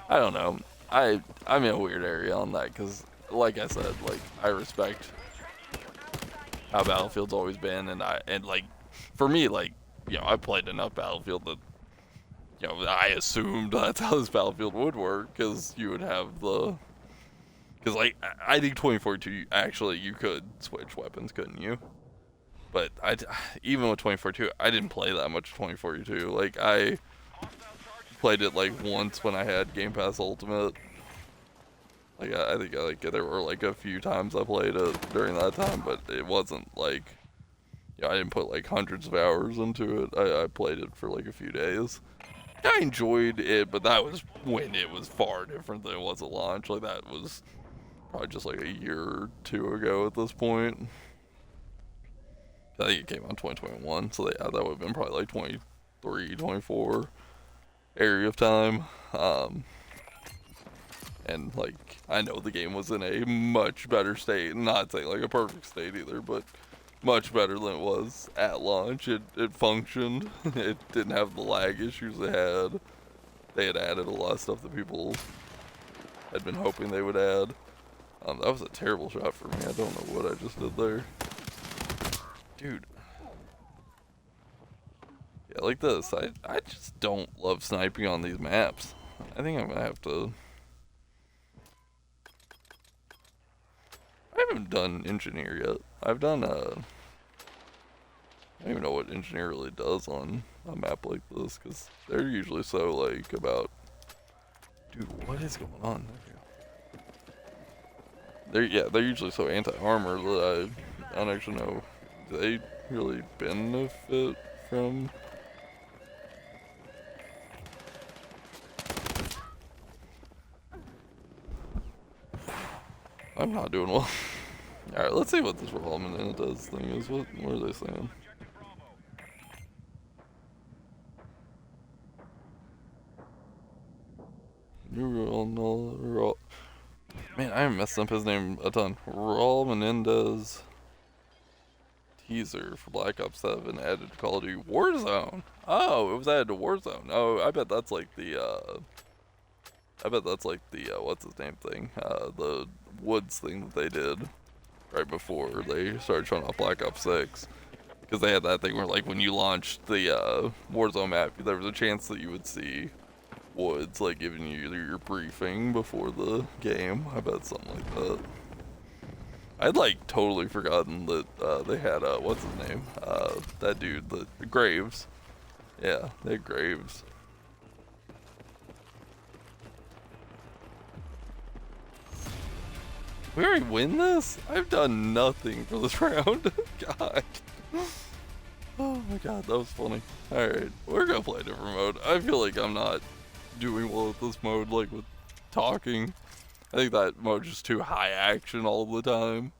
I don't know. I'm in a weird area on that, because like I said, like I respect how Battlefield's always been, and like for me, like, you know, I played enough Battlefield that, you know, I assumed that's how this Battlefield would work, because you would have the, because like I think 2042 actually you could switch weapons, couldn't you? But even with 2042, I didn't play that much 2042. Like I played it like once when I had Game Pass Ultimate. Like I think like there were like a few times I played it during that time, but it wasn't like, yeah, I didn't put like hundreds of hours into it. I played it for like a few days. I enjoyed it, but that was when it was far different than it was at launch. Like that was probably just like a year or two ago at this point. I think it came out in 2021, so yeah, that would have been probably like 23, 24 area of time. And like I know the game was in a much better state, not saying like a perfect state either, but much better than it was at launch. It functioned. It didn't have the lag issues it had. They had added a lot of stuff that people had been hoping they would add. That was a terrible shot for me. I don't know what I just did there. Dude. Yeah, like this. I just don't love sniping on these maps. I think I'm gonna have to... I haven't done engineer yet. I've done I don't even know what engineer really does on a map like this, because they're usually so like about... Dude, what is going on? They're usually so anti-armor that I don't actually know. Do they really benefit from... I'm not doing well. Alright, let's see what this revolvement does thing is. What are they saying? Man, I messed up his name a ton. Raul Menendez teaser for Black Ops 7 added to Call of Duty Warzone. Oh, it was added to Warzone. Oh, I bet that's like the what's his name thing? The Woods thing that they did right before they started showing off Black Ops 6. Because they had that thing where, like, when you launched the Warzone map, there was a chance that you would see Woods, like, giving you your briefing before the game. I bet something like that. I'd, like, totally forgotten that they had, what's his name? That dude, the Graves. Yeah, they had Graves. We already win this? I've done nothing for this round. God. Oh my god, that was funny. Alright, we're gonna play a different mode. I feel like I'm not doing well with this mode, like with talking. I think that mode's just too high action all the time.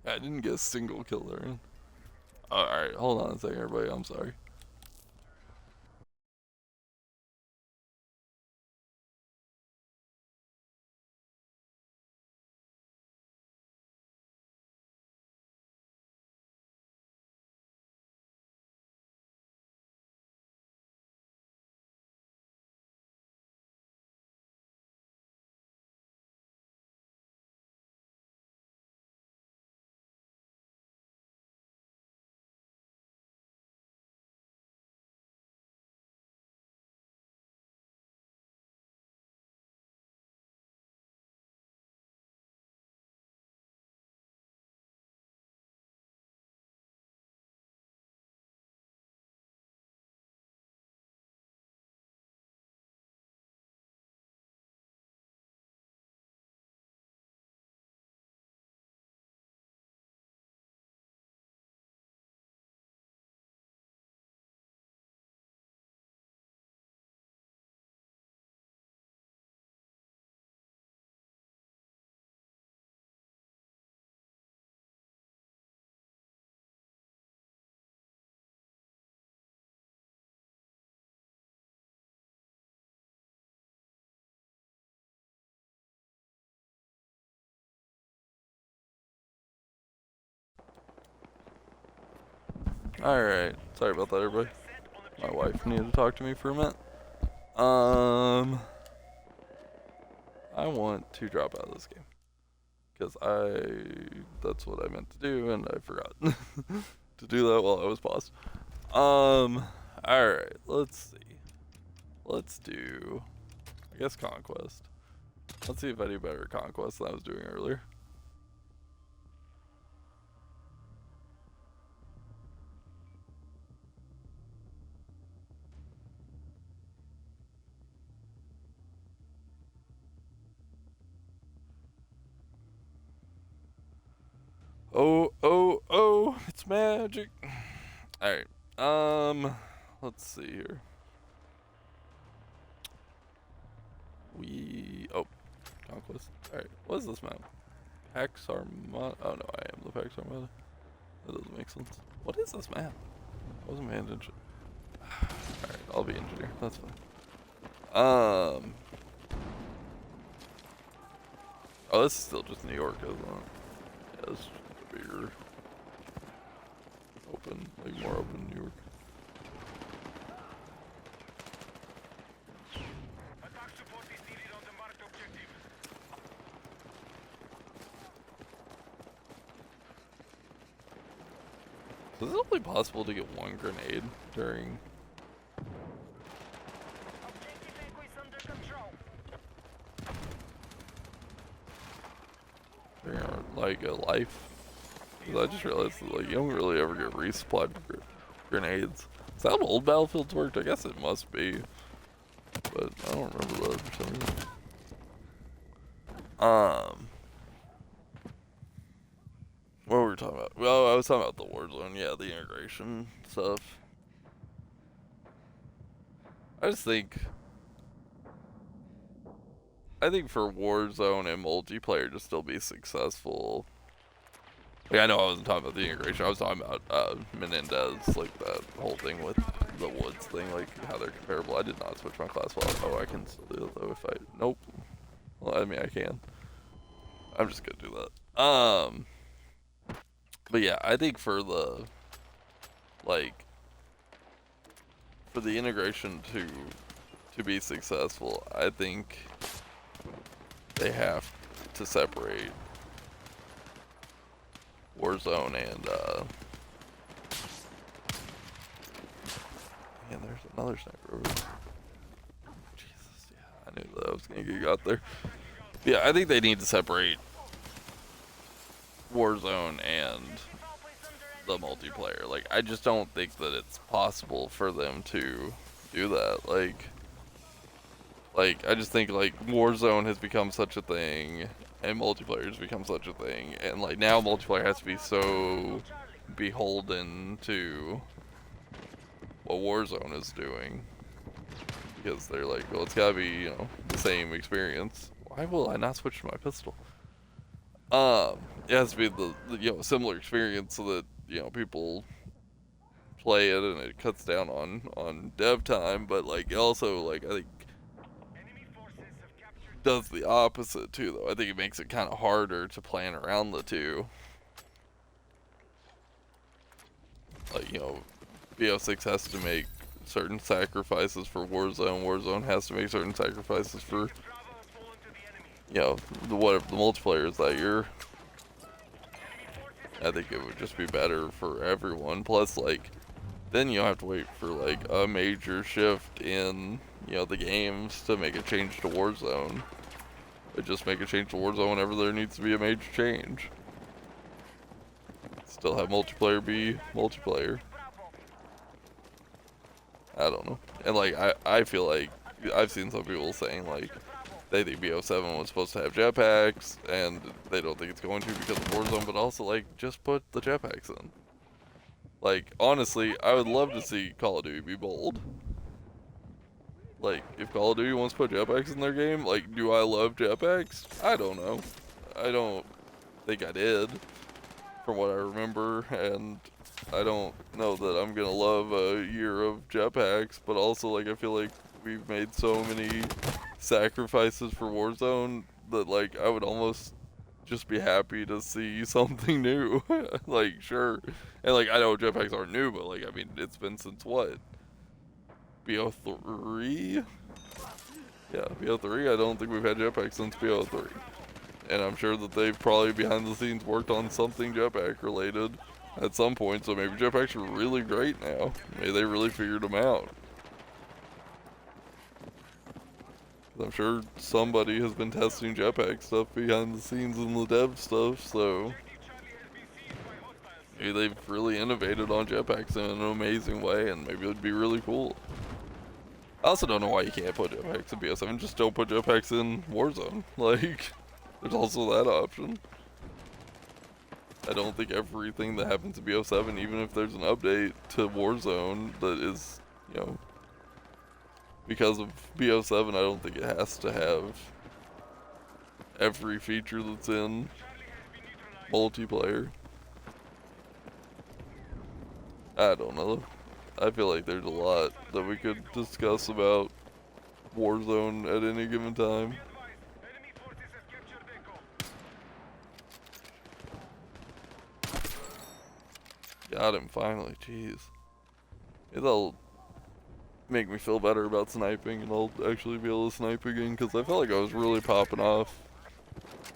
I didn't get a single kill there. Alright, hold on a second, everybody. I'm sorry. Alright, sorry about that, everybody. My wife needed to talk to me for a minute. I want to drop out of this game. Because that's what I meant to do, and I forgot to do that while I was paused. Alright, let's see. Let's do, I guess, Conquest. Let's see if I do better at Conquest than I was doing earlier. Oh, oh, oh, it's magic. Alright, let's see here. Oh, Conquest. Alright, what is this map? Pax Armada. Oh no, I am the Pax Armada. That doesn't make sense. What is this map? I wasn't paying attention. Alright, I'll be engineer. That's fine. Oh, this is still just New York, isn't it? Yeah, this is just a bigger, open, like more open New York. Attack support is needed on the marked objective. So is it only possible to get one grenade during? Objective Echo is under control. During our, like a life? 'Cause I just realized that like you don't really ever get resupplied with grenades. Is that how old Battlefields worked? I guess it must be, but I don't remember that for some reason. What were we talking about? Well, I was talking about the Warzone, yeah, the integration stuff. I just think, for Warzone and multiplayer to still be successful, like I know I wasn't talking about the integration, I was talking about Menendez, like that whole thing with the Woods thing, like how they're comparable. I did not switch my class well. Oh, I can still do it though if I, nope. Well, I mean, I can. I'm just gonna do that. But yeah, I think for the, like, for the integration to be successful, I think they have to separate Warzone and man, there's another sniper over there. Jesus, yeah, I knew that I was gonna get out there. Yeah, I think they need to separate Warzone and the multiplayer. Like, I just don't think that it's possible for them to do that. Like I just think like Warzone has become such a thing, and multiplayer has become such a thing, and like now multiplayer has to be so beholden to what Warzone is doing because they're like, well, it's gotta be, you know, the same experience. Why will I not switch to my pistol? It has to be the you know, similar experience so that, you know, people play it and it cuts down on dev time, but like also like I think does the opposite too though. I think it makes it kind of harder to plan around the two. Like, you know, BO6 has to make certain sacrifices for Warzone. Warzone has to make certain sacrifices for, you know, whatever the multiplayer is that year. I think it would just be better for everyone. Plus, like, then you don't have to wait for like a major shift in, you know, the games to make a change to Warzone. But just make a change to Warzone whenever there needs to be a major change. Still have multiplayer be multiplayer. I don't know. And like I feel like I've seen some people saying like they think BO7 was supposed to have jetpacks and they don't think it's going to because of Warzone, but also like just put the jetpacks in. Like honestly, I would love to see Call of Duty be bold. Like if Call of Duty wants to put jetpacks in their game, like do I love jetpacks? I don't know. I don't think I did from what I remember, and I don't know that I'm gonna love a year of jetpacks, but also like I feel like we've made so many sacrifices for Warzone that like I would almost just be happy to see something new. Like sure, and like I know jetpacks aren't new, but like I mean it's been since what, BO3? Yeah, BO3. I don't think we've had jetpacks since BO3. And I'm sure that they've probably behind the scenes worked on something jetpack related at some point, so maybe jetpacks are really great now. Maybe they really figured them out. I'm sure somebody has been testing jetpack stuff behind the scenes in the dev stuff, so maybe they've really innovated on jetpacks in an amazing way, and maybe it would be really cool. I also don't know why you can't put jetpacks in BO7, just don't put jetpacks in Warzone. Like, there's also that option. I don't think everything that happens to BO7, even if there's an update to Warzone that is, you know, because of BO7, I don't think it has to have every feature that's in multiplayer. I don't know. I feel like there's a lot that we could discuss about Warzone at any given time. Got him finally, jeez. It'll make me feel better about sniping and I'll actually be able to snipe again because I felt like I was really popping off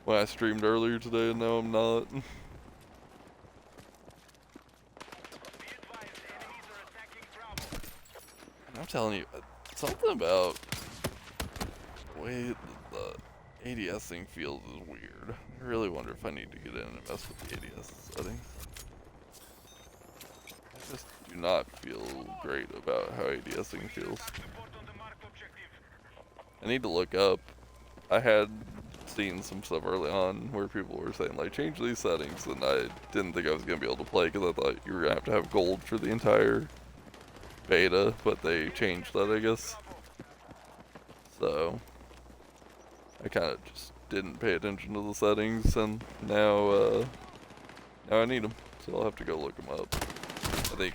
when I streamed earlier today and now I'm not. I'm telling you, something about the way the ADS thing feels is weird. I really wonder if I need to get in and mess with the ADS settings. I just do not feel great about how ADSing feels. I need to look up. I had seen some stuff early on where people were saying like change these settings, and I didn't think I was gonna be able to play because I thought you were gonna have gold for the entire beta, but they changed that, I guess. So I kind of just didn't pay attention to the settings, and now now I need them, so I'll have to go look them up. I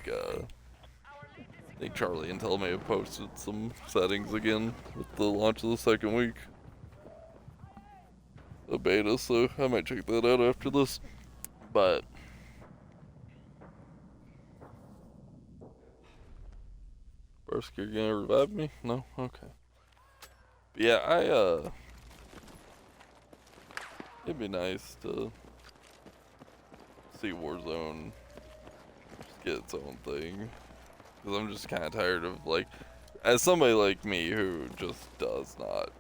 think Charlie and Tell may have posted some settings again with the launch of the second week of beta, so I might check that out after this. But Bursk, you're gonna revive me? No? Okay. But yeah, It'd be nice to see Warzone just get its own thing. Because I'm just kind of tired of, like, as somebody like me who just does not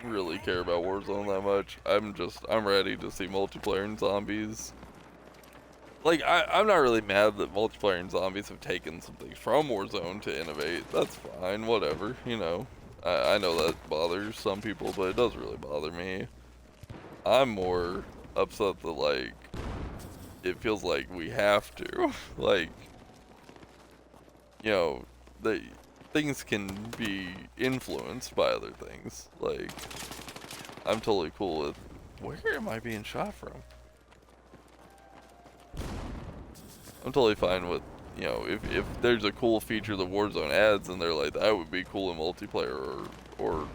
really care about Warzone that much, I'm ready to see multiplayer and zombies. Like, I'm not really mad that multiplayer and zombies have taken some things from Warzone to innovate. That's fine, whatever, you know. I know that bothers some people, but it doesn't really bother me. I'm more upset that, like, it feels like we have to. Like, you know, that things can be influenced by other things. Like, I'm totally cool with, where am I being shot from? I'm totally fine with, you know, if there's a cool feature that Warzone adds and they're like, that would be cool in multiplayer or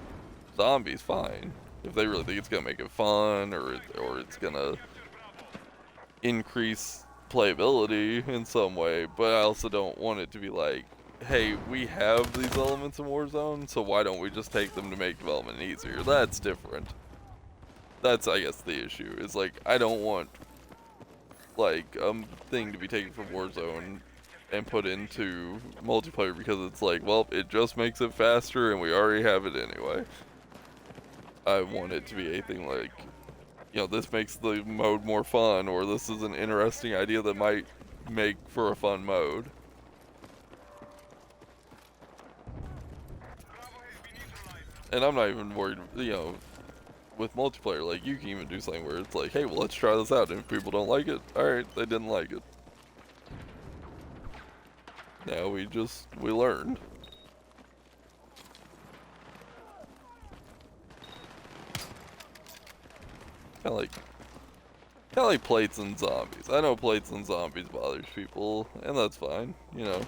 zombies, fine. If they really think it's gonna make it fun or it's gonna increase playability in some way, but I also don't want it to be like, hey, we have these elements in Warzone, so why don't we just take them to make development easier? That's different. That's, I guess, the issue. Is like, I don't want, like, thing to be taken from Warzone and put into multiplayer because it's like, well, it just makes it faster and we already have it anyway. I want it to be a thing like, you know, this makes the mode more fun, or this is an interesting idea that might make for a fun mode. And I'm not even worried, you know, with multiplayer, like, you can even do something where it's like, hey, well, let's try this out, and if people don't like it, alright, they didn't like it. Now we learned. Kinda like plates and zombies. I know plates and zombies bothers people, and that's fine, you know.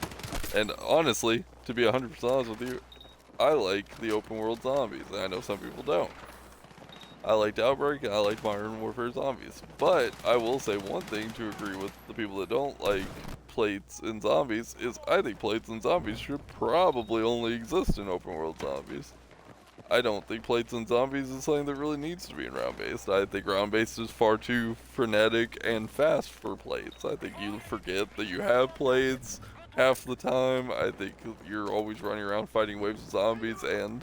And honestly, to be 100% honest with you, I like the open world zombies, and I know some people don't. I liked Outbreak, and I liked Modern Warfare Zombies. But I will say one thing to agree with the people that don't like plates and zombies is I think plates and zombies should probably only exist in open world zombies. I don't think plates and zombies is something that really needs to be in round-based. I think round-based is far too frenetic and fast for plates. I think you forget that you have plates half the time. I think you're always running around fighting waves of zombies, and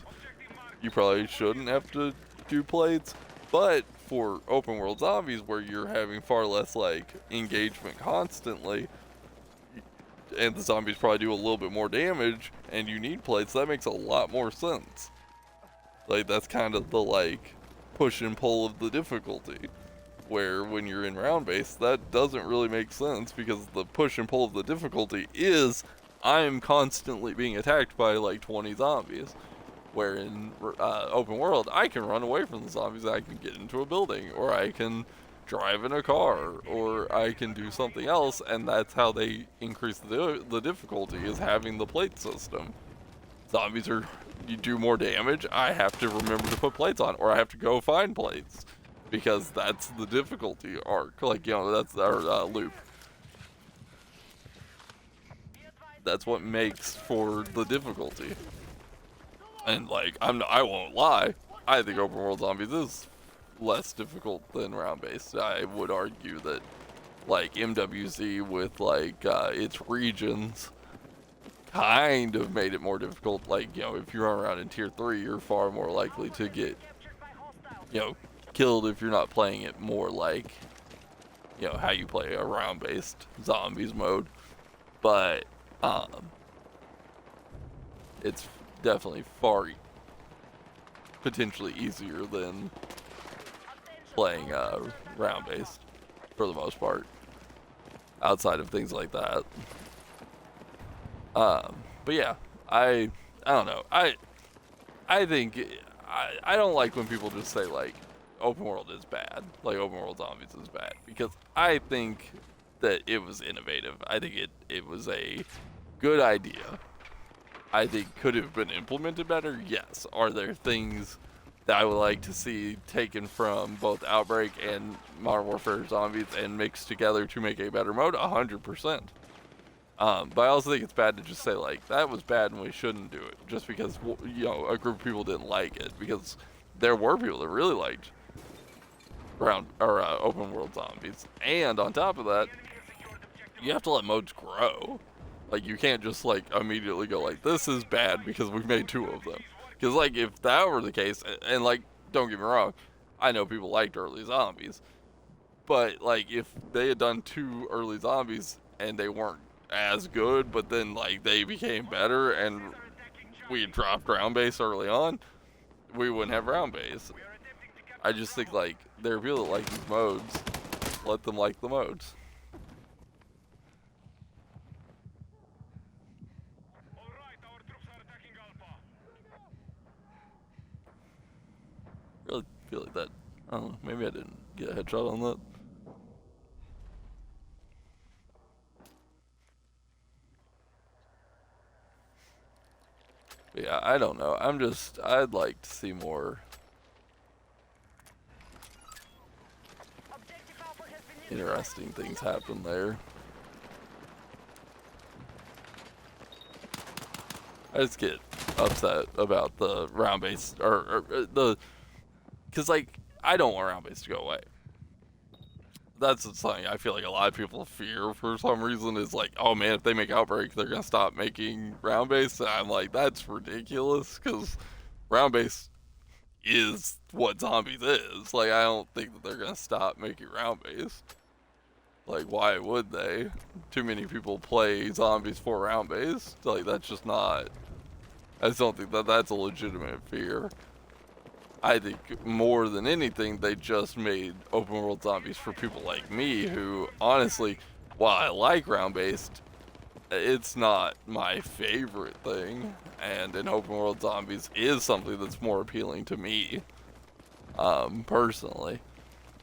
you probably shouldn't have to do plates. But for open world zombies where you're having far less like engagement constantly, and the zombies probably do a little bit more damage, and you need plates, that makes a lot more sense. Like, that's kind of the, like, push and pull of the difficulty. Where, when you're in round-based, that doesn't really make sense, because the push and pull of the difficulty is, I'm constantly being attacked by, like, 20 zombies. Where in open world, I can run away from the zombies, I can get into a building, or I can drive in a car, or I can do something else, and that's how they increase the difficulty, is having the plate system. Zombies are, you do more damage, I have to remember to put plates on, or I have to go find plates, because that's the difficulty arc, like, you know, that's our loop. That's what makes for the difficulty. And, like, I won't lie, I think open world zombies is less difficult than round based. I would argue that, like, MWZ with, like, its regions kind of made it more difficult. Like, you know, if you run around in tier 3, you're far more likely to get, you know, killed if you're not playing it more like, you know, how you play a round based zombies mode. But it's definitely far potentially easier than playing round based for the most part, outside of things like that. But yeah, I don't know. I think I don't like when people just say like open world is bad, like open world zombies is bad, because I think that it was innovative. I think it was a good idea. I think could have been implemented better. Yes. Are there things that I would like to see taken from both Outbreak and Modern Warfare Zombies and mixed together to make a better mode? 100%. But I also think it's bad to just say like that was bad and we shouldn't do it just because, you know, a group of people didn't like it, because there were people that really liked open world zombies. And on top of that, you have to let modes grow. Like, you can't just like immediately go like, this is bad because we've made 2 of them. Because like if that were the case, and like, don't get me wrong, I know people liked early zombies, but like if they had done 2 early zombies and they weren't as good, but then like they became better and we dropped round base early on, we wouldn't have round base. I just think like there are people that like these modes, let them like the modes. Really feel like that. I don't know. Maybe I didn't get a headshot on that. But yeah, I don't know. I'd like to see more interesting things happen there. I just get upset about the round base because like I don't want round base to go away. That's something I feel like a lot of people fear for some reason is like, oh man, if they make Outbreak, they're gonna stop making round base. And I'm like, that's ridiculous because round base is what zombies is. Like, I don't think that they're gonna stop making round base. Like, why would they? Too many people play zombies for round base. Like, that's just not. I just don't think that that's a legitimate fear. I think more than anything, they just made open world zombies for people like me who, honestly, while I like round based, it's not my favorite thing. And an open world zombies is something that's more appealing to me, personally.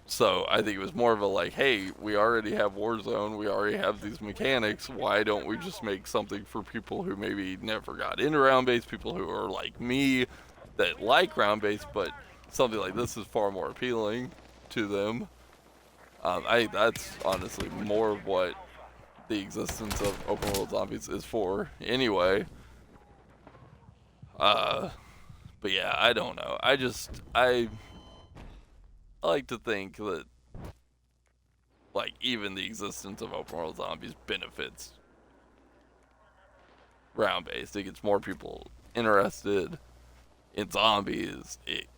So I think it was more of a like, hey, we already have Warzone, we already have these mechanics, why don't we just make something for people who maybe never got into round base, people who are like me that like round base, but something like this is far more appealing to them. I think that's honestly more of what the existence of open world zombies is for anyway. But yeah, I don't know. I like to think that like even the existence of open world zombies benefits round based. It gets more people interested in zombies. It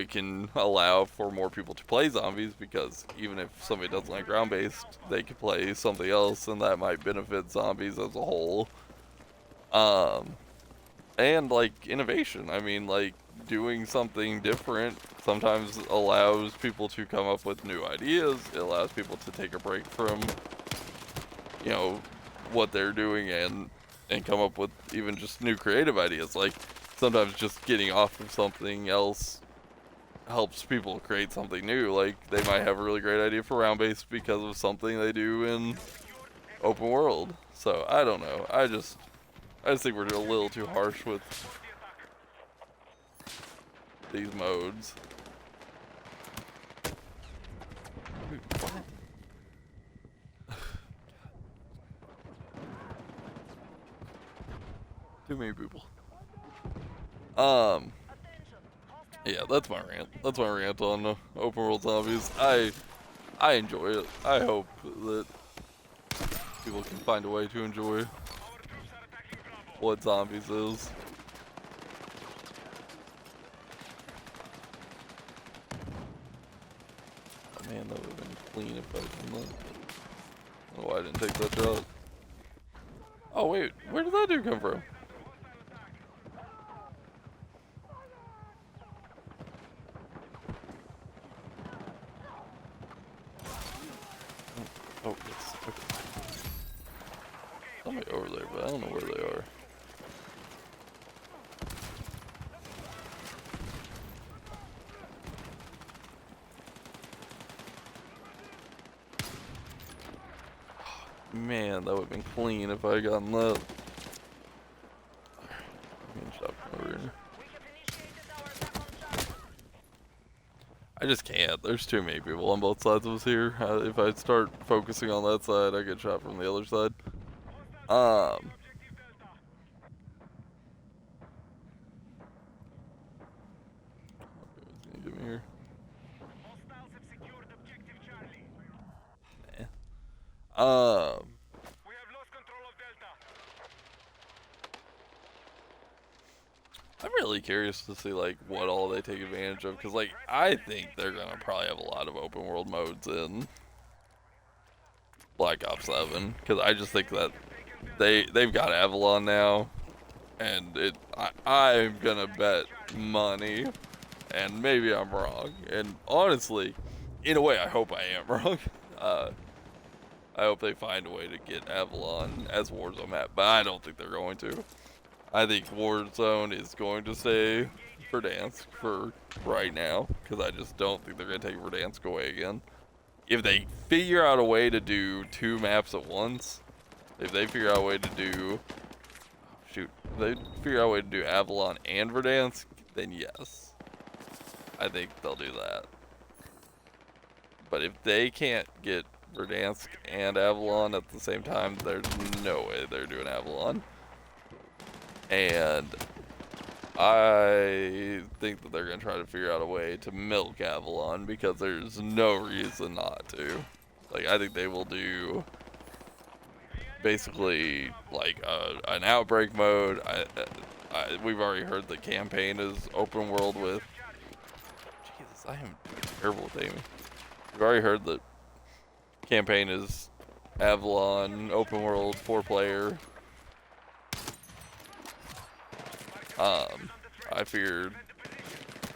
can allow for more people to play zombies because even if somebody doesn't like round based, they can play something else and that might benefit zombies as a whole. Um, and like innovation. I mean, like doing something different sometimes allows people to come up with new ideas. It allows people to take a break from, you know, what they're doing and come up with even just new creative ideas. Like sometimes just getting off of something else helps people create something new. Like they might have a really great idea for round base because of something they do in open world. So I don't know. I just think we're a little too harsh with these modes. Dude, what? Too many people. Yeah, that's my rant. That's my rant on open world zombies. I enjoy it. I hope that people can find a way to enjoy what zombies is. Oh man, that would have been clean if I had done that. Oh, why I didn't take that shot. Oh wait, where did that dude come from? Oh, yes. Okay. Somebody over there, but I don't know where they are. Man, that would have been clean if I had gotten that. Over here. I just can't. There's too many people on both sides of us here. If I start focusing on that side, I get shot from the other side. Okay, what's gonna get me here? We have lost control of Delta. I'm really curious to see like what all they take advantage of, because like I think they're gonna probably have a lot of open world modes in Black Ops 7, because I just think that they've got Avalon now, and I'm gonna bet money, and maybe I'm wrong, and honestly, in a way I hope I am wrong. I hope they find a way to get Avalon as Warzone map, but I don't think they're going to. I think Warzone is going to stay Verdansk for right now, because I just don't think they're going to take Verdansk away again. If they figure out a way to do 2 maps at once, if they figure out a way to do, if they figure out a way to do Avalon and Verdansk, then yes, I think they'll do that. But if they can't get Verdansk and Avalon at the same time, there's no way they're doing Avalon. And I think that they're going to try to figure out a way to milk Avalon, because there's no reason not to. Like, I think they will do basically like an outbreak mode. We've already heard the campaign is open world with. Jesus, I am terrible with aiming. We've already heard that campaign is Avalon open world 4-player. I figured,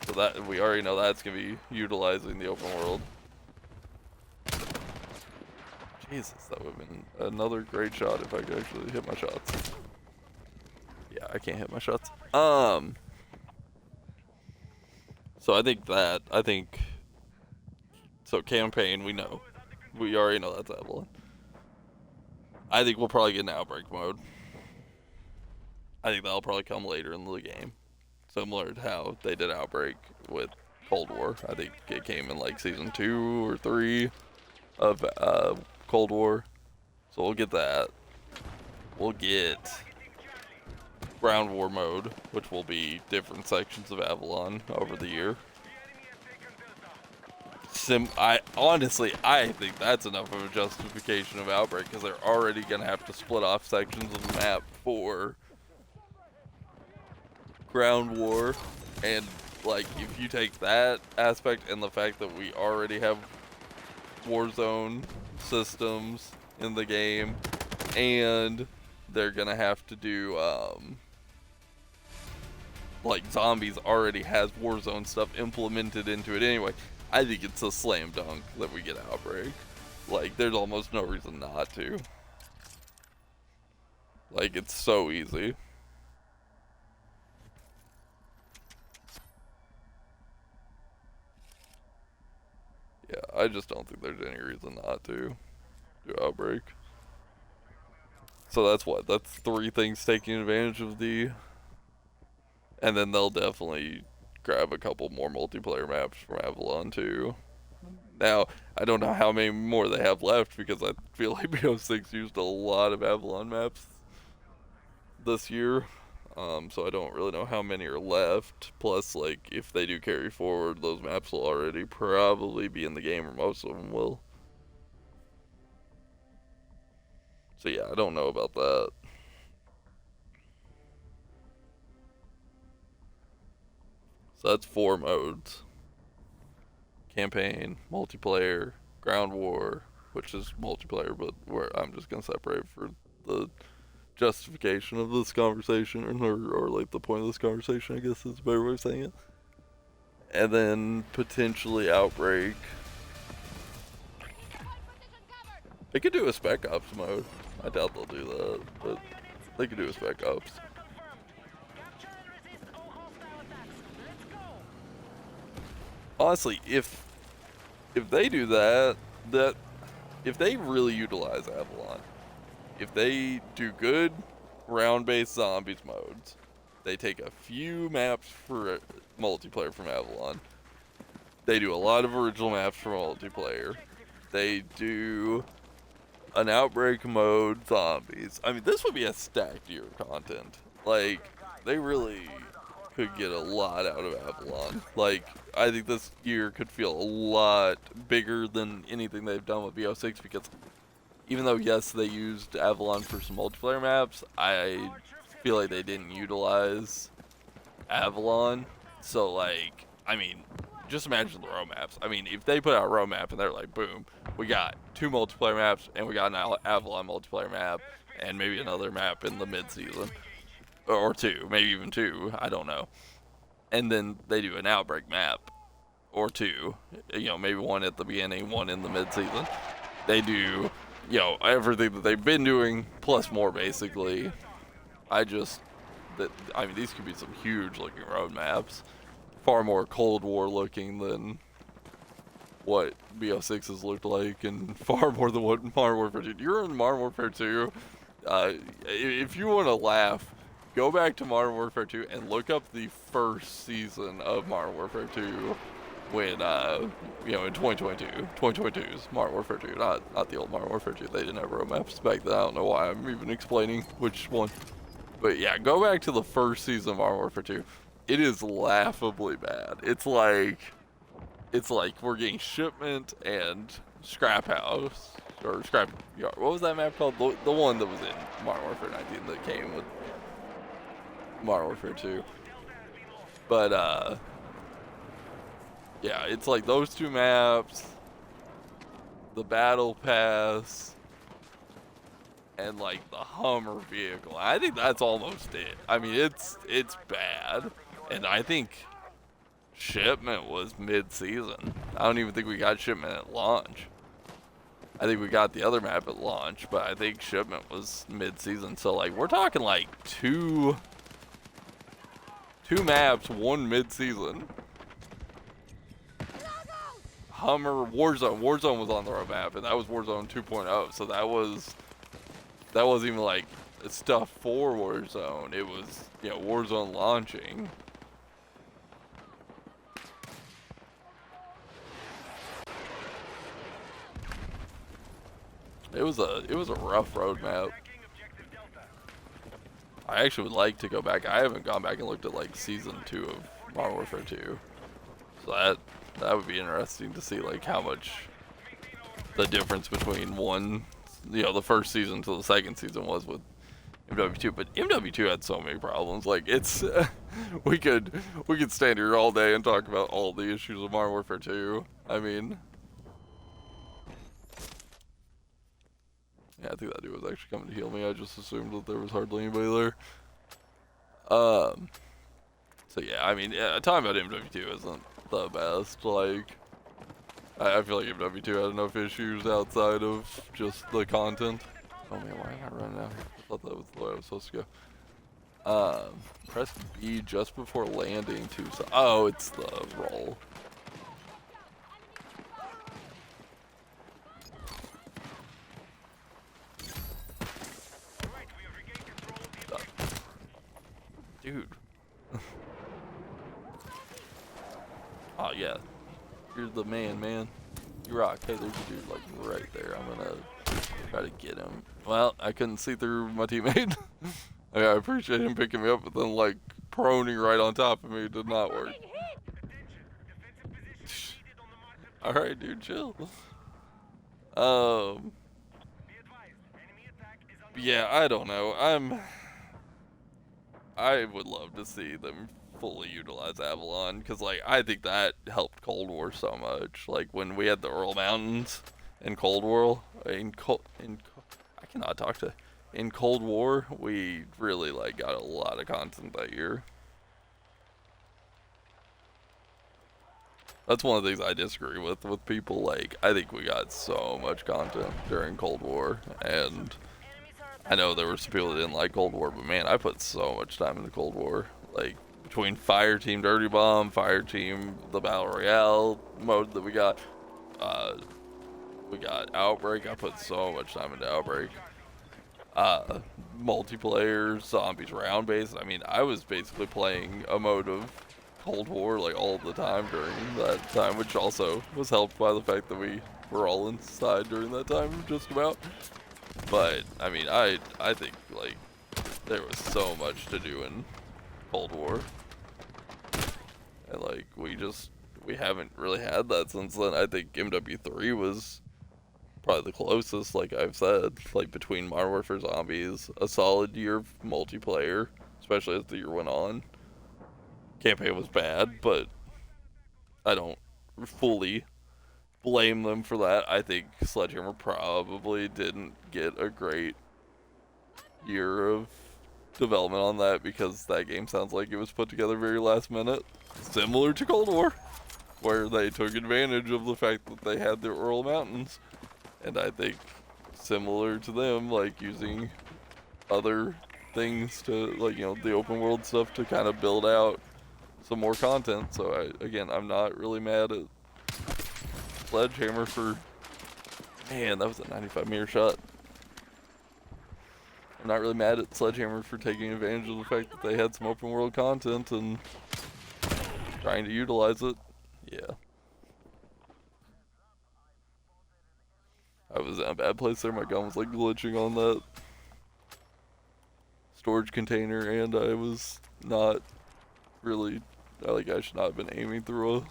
so that we already know that's gonna be utilizing the open world. Jesus, that would have been another great shot if I could actually hit my shots. Yeah, I can't hit my shots. So I think so campaign, we know. We already know that's Avalon. I think we'll probably get an outbreak mode. I think that'll probably come later in the game. Similar to how they did Outbreak with Cold War. I think it came in like season 2 or 3 of Cold War. So we'll get that. We'll get Ground War mode, which will be different sections of Avalon over the year. I think that's enough of a justification of Outbreak, because they're already gonna have to split off sections of the map for Ground War. And like, if you take that aspect and the fact that we already have Warzone systems in the game, and they're gonna have to do like Zombies already has Warzone stuff implemented into it anyway, I think it's a slam dunk that we get Outbreak. Like, there's almost no reason not to. Like, it's so easy. Yeah, I just don't think there's any reason not to do Outbreak. So that's 3 things taking advantage of the... And then they'll definitely grab a couple more multiplayer maps from Avalon too. Now, I don't know how many more they have left, because I feel like BO6 used a lot of Avalon maps this year. So I don't really know how many are left. Plus, like, if they do carry forward, those maps will already probably be in the game, or most of them will. So yeah, I don't know about that. So that's 4 modes. Campaign, multiplayer, ground war, which is multiplayer, but where I'm just gonna separate for the justification of this conversation, or like the point of this conversation, I guess is a better way of saying it. And then potentially Outbreak. They could do a Spec Ops mode. I doubt they'll do that, but they could do a Spec Ops. Honestly, if they do that, if they really utilize Avalon, if they do good round-based Zombies modes, they take a few maps for multiplayer from Avalon, they do a lot of original maps for multiplayer, they do an Outbreak mode Zombies. I mean, this would be a stacked year of content. Like, they really could get a lot out of Avalon. Like, I think this year could feel a lot bigger than anything they've done with BO6, because even though yes they used Avalon for some multiplayer maps, I feel like they didn't utilize Avalon. So like, I mean, just imagine the row maps. I mean, if they put out a row map and they're like, boom, we got 2 multiplayer maps and we got an Avalon multiplayer map and maybe another map in the mid-season, or 2, maybe even 2, I don't know. And then they do an Outbreak map or 2, you know, maybe 1 at the beginning, 1 in the mid-season. They do, you know, everything that they've been doing plus more basically. I mean, these could be some huge looking road maps, far more Cold War looking than what BO6s looked like, and far more than what Modern Warfare 2. You're in Modern Warfare 2. If you want to laugh, go back to Modern Warfare 2 and look up the first season of Modern Warfare 2 when, you know, in 2022. 2022's Modern Warfare 2, not the old Modern Warfare 2. They didn't have road maps back then. I don't know why I'm even explaining which one. But yeah, go back to the first season of Modern Warfare 2. It is laughably bad. It's like we're getting Shipment and Scrap House or Scrap Yard. What was that map called? The one that was in Modern Warfare 19 that came with Modern Warfare 2. But yeah, it's like those 2 maps, the Battle Pass, and like the Hummer vehicle. I think that's almost it. I mean, it's bad, and I think Shipment was mid-season. I don't even think we got Shipment at launch. I think we got the other map at launch, but I think Shipment was mid-season. So like, we're talking like two maps, 1 mid-season. Hummer, Warzone was on the roadmap, and that was Warzone 2.0. So that wasn't even like stuff for Warzone. It was, you know, Warzone launching. It was a rough roadmap. I actually would like to go back. I haven't gone back and looked at like season 2 of Modern Warfare 2. So that would be interesting to see like how much the difference between one, you know, the first season to the second season was with MW2. But MW2 had so many problems. Like it's we could stand here all day and talk about all the issues of Modern Warfare 2. I mean, yeah, I think that dude was actually coming to heal me. I just assumed that there was hardly anybody there. So yeah, I mean, yeah, talking about MW2 isn't the best. Like, I feel like MW2 had enough issues outside of just the content. Oh man, why am I running out here? I thought that was the way I was supposed to go. Press B just before landing to. Oh, it's the roll. Dude. Oh yeah, you're the man. You rock. Hey, there's a dude like right there. I'm gonna try to get him. Well, I couldn't see through my teammate. Okay, I appreciate him picking me up, but then like proning right on top of me did not work. All right, dude, chill. Yeah, I don't know. I would love to see them fully utilize Avalon, because like I think that helped Cold War so much. Like when we had the Ural Mountains in Cold War, I cannot talk to. In Cold War, we really like got a lot of content that year. That's one of the things I disagree with people. Like, I think we got so much content during Cold War, and I know there were some people that didn't like Cold War, but man, I put so much time into Cold War. Like, between Fire Team Dirty Bomb, Fire Team, the Battle Royale mode that we got Outbreak. I put so much time into Outbreak. Multiplayer, zombies, round based. I mean, I was basically playing a mode of Cold War like all the time during that time, which also was helped by the fact that we were all inside during that time, just about. But I mean, I think like there was so much to do in Cold War, and like we haven't really had that since then. I think MW3 was probably the closest, like I've said, like between Modern Warfare Zombies, a solid year of multiplayer, especially as the year went on. Campaign was bad, but I don't fully blame them for that. I think Sledgehammer probably didn't get a great year of development on that because that game sounds like it was put together very last minute, similar to Cold War, where they took advantage of the fact that they had their Ural Mountains, and I think similar to them, like using other things to, like, you know, the open world stuff to kind of build out some more content. So again, I'm not really mad at Sledgehammer for, man, that was a 95-meter shot. I'm not really mad at Sledgehammer for taking advantage of the fact that they had some open world content and trying to utilize it. Yeah. I was in a bad place there. My gun was like glitching on that storage container, and I was not really, like, I should not have been aiming through a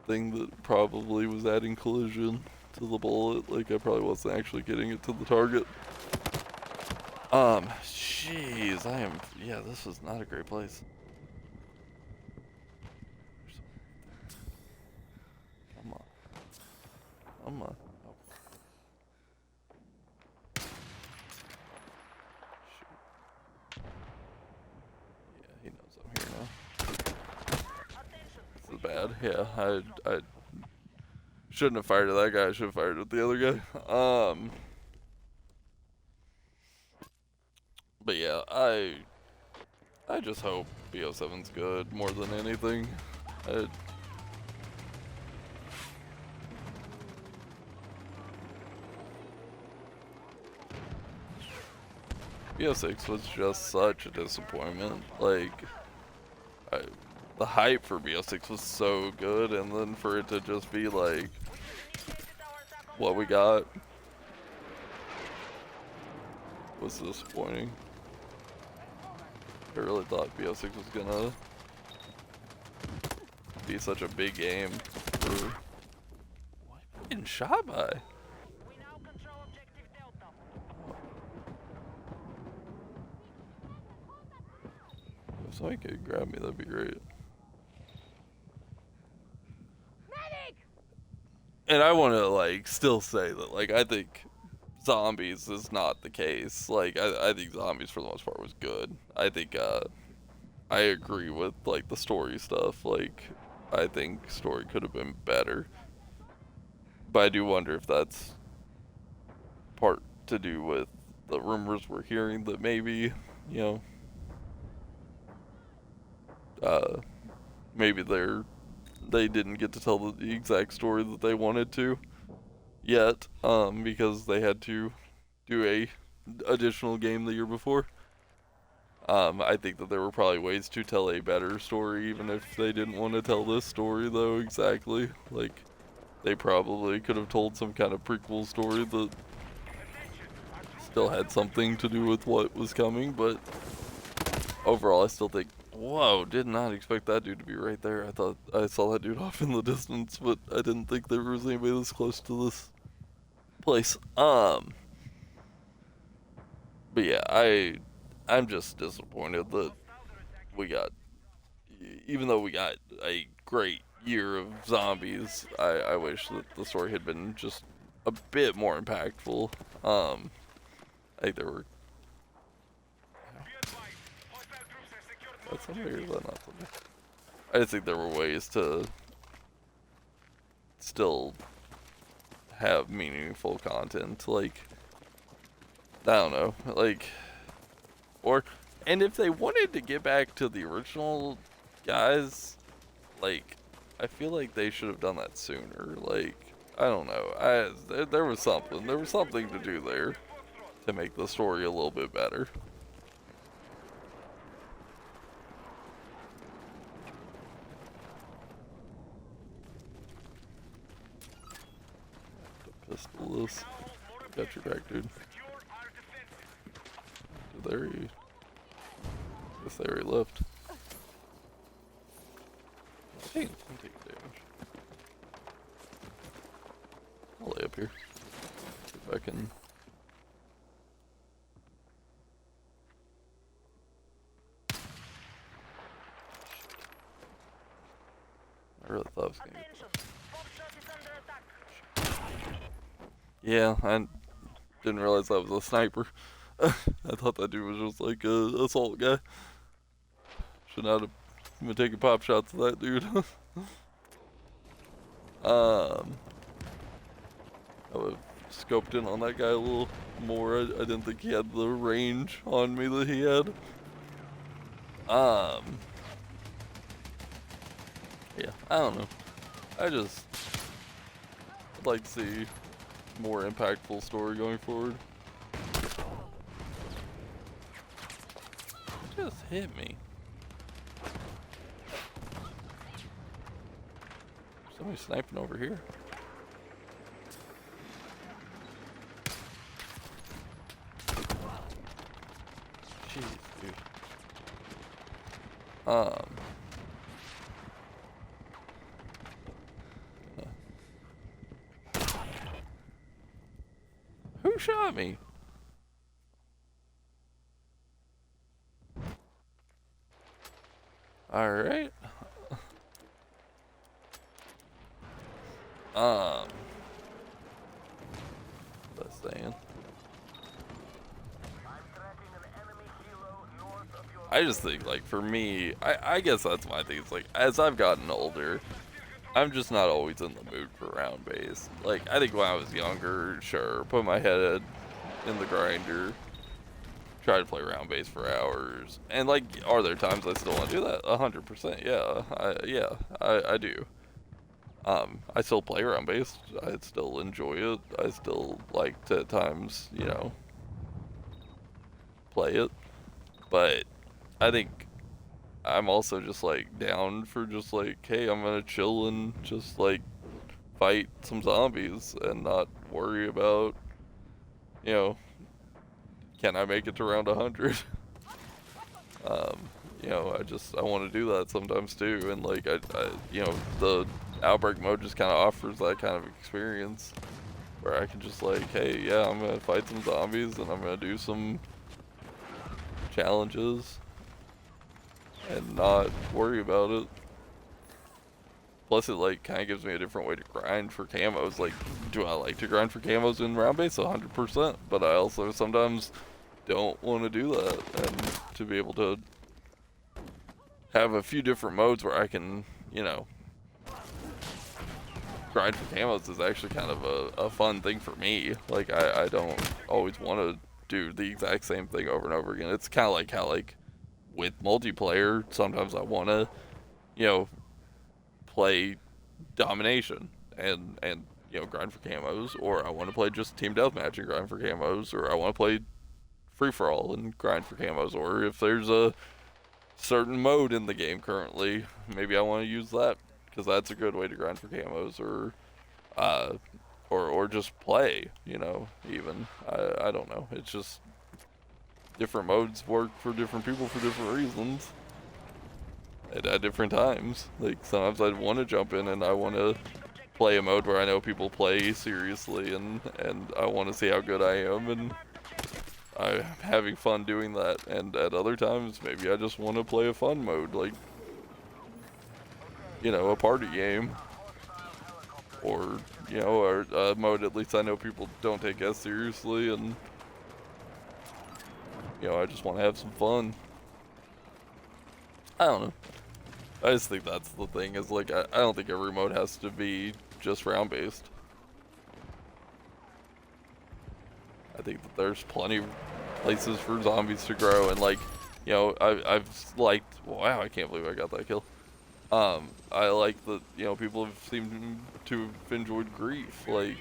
thing that probably was adding collision to the bullet. Like, I probably wasn't actually getting it to the target. Jeez, yeah, this was not a great place. Come on. Come on. Oh. Shoot. Yeah, he knows I'm here now. This is bad. Yeah, I shouldn't have fired at that guy. I should have fired at the other guy. But yeah, I just hope BO7's good more than anything. BO6 was just such a disappointment. Like, the hype for BO6 was so good, and then for it to just be like what we got was disappointing. I really thought BO6 was gonna be such a big game for... What am I getting shot by? We now control objective Delta. If somebody could grab me, that'd be great. Medic! And I want to, like, still say that, like, I think Zombies is not the case. Like, I think Zombies for the most part was good. I think, I agree with, like, the story stuff. Like, I think story could have been better. But I do wonder if that's part to do with the rumors we're hearing that maybe, you know, maybe they didn't get to tell the exact story that they wanted to yet, because they had to do a additional game the year before. I think that there were probably ways to tell a better story even if they didn't want to tell this story though exactly. Like, they probably could have told some kind of prequel story that still had something to do with what was coming, but overall I still think, whoa, did not expect that dude to be right there. I thought I saw that dude off in the distance, but I didn't think there was anybody this close to this place. But yeah, I'm just disappointed that we got, even though we got a great year of Zombies, I wish that the story had been just a bit more impactful. I think there were... That's somebody or is that not somebody? I just think there were ways to still have meaningful content. Like, I don't know, like, or, and if they wanted to get back to the original guys, like, I feel like they should have done that sooner. Like, I don't know, there was something to do there to make the story a little bit better. Pistol this. Got your back, dude. There he... Guess there he left. I'm taking damage. I'll lay a up here. See if I can. I really thought I was gonna get Attention! Bomb shot is under attack. Yeah, I didn't realize that was a sniper. I thought that dude was just like a assault guy. Should not have been taking pop shots at that dude. I would have scoped in on that guy a little more. I didn't think he had the range on me that he had. Yeah, I don't know. I'd like to see more impactful story going forward. It just hit me. Somebody sniping over here. Jeez, dude. Who shot me? All right. That's saying. I just think, like, for me, I guess that's my thing. It's like, as I've gotten older, I'm just not always in the mood for round base. Like, I think when I was younger, sure, put my head in the grinder, try to play round base for hours, and like, are there times I still want to do that? 100%, yeah, I do. I still play round base. I still enjoy it. I still like to at times, you know, play it, but I think I'm also just like down for just like, hey, I'm gonna chill and just like fight some zombies and not worry about, you know, can I make it to round 100? You know, I want to do that sometimes too, and like you know, the outbreak mode just kind of offers that kind of experience where I can just like, hey, yeah, I'm gonna fight some zombies and I'm gonna do some challenges and not worry about it. Plus, it like kind of gives me a different way to grind for camos. Like, do I like to grind for camos in round base? 100%. But I also sometimes don't want to do that, and to be able to have a few different modes where I can, you know, grind for camos is actually kind of a fun thing for me. Like, I don't always want to do the exact same thing over and over again. It's kind of like how, like, with multiplayer, sometimes I want to, you know, play domination and you know, grind for camos, or I want to play just team deathmatch and grind for camos, or I want to play free-for-all and grind for camos, or if there's a certain mode in the game currently, maybe I want to use that because that's a good way to grind for camos, or just play, you know, even I don't know, it's just different modes work for different people for different reasons at different times. Like, sometimes I'd want to jump in and I want to play a mode where I know people play seriously, and I want to see how good I am, and I'm having fun doing that. And at other times, maybe I just want to play a fun mode, like, you know, a party game, or, you know, or a mode at least I know people don't take as seriously, and, you know, I just want to have some fun. I don't know. I just think that's the thing, is like, I don't think every mode has to be just round based. I think that there's plenty of places for zombies to grow, and like, you know, I've liked, wow, I can't believe I got that kill. I like that, you know, people have seemed to have enjoyed grief, like,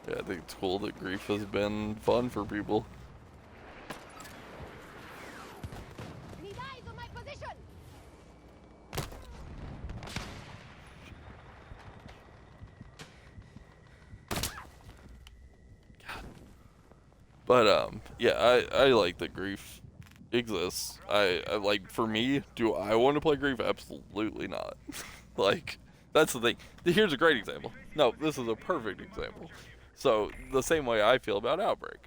yeah, I think it's cool that grief has been fun for people. Need eyes on my position! But yeah, I like that grief exists. I like, for me, do I want to play grief? Absolutely not. Like, that's the thing. Here's a great example. No, this is a perfect example. So the same way I feel about Outbreak.